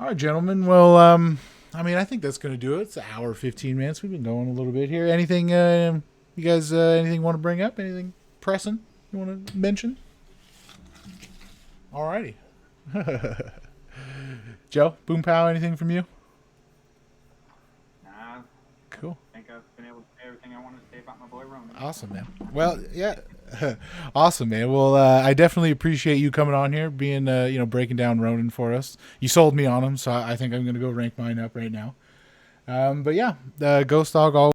All right, gentlemen. Well, I mean, I think that's going to do it. It's an hour, 15 minutes. We've been going a little bit here. Anything, you guys, anything want to bring up? Anything pressing you want to mention? All righty. Joe, Boompow, anything from you? Nah, Cool. I think I've been able to say everything I wanted to say about my boy Ronin. Awesome, man. Well, yeah. Awesome, man. Well, I definitely appreciate you coming on here, being, breaking down Ronin for us. You sold me on him, so I think I'm going to go rank mine up right now. But yeah, Ghost Dog, all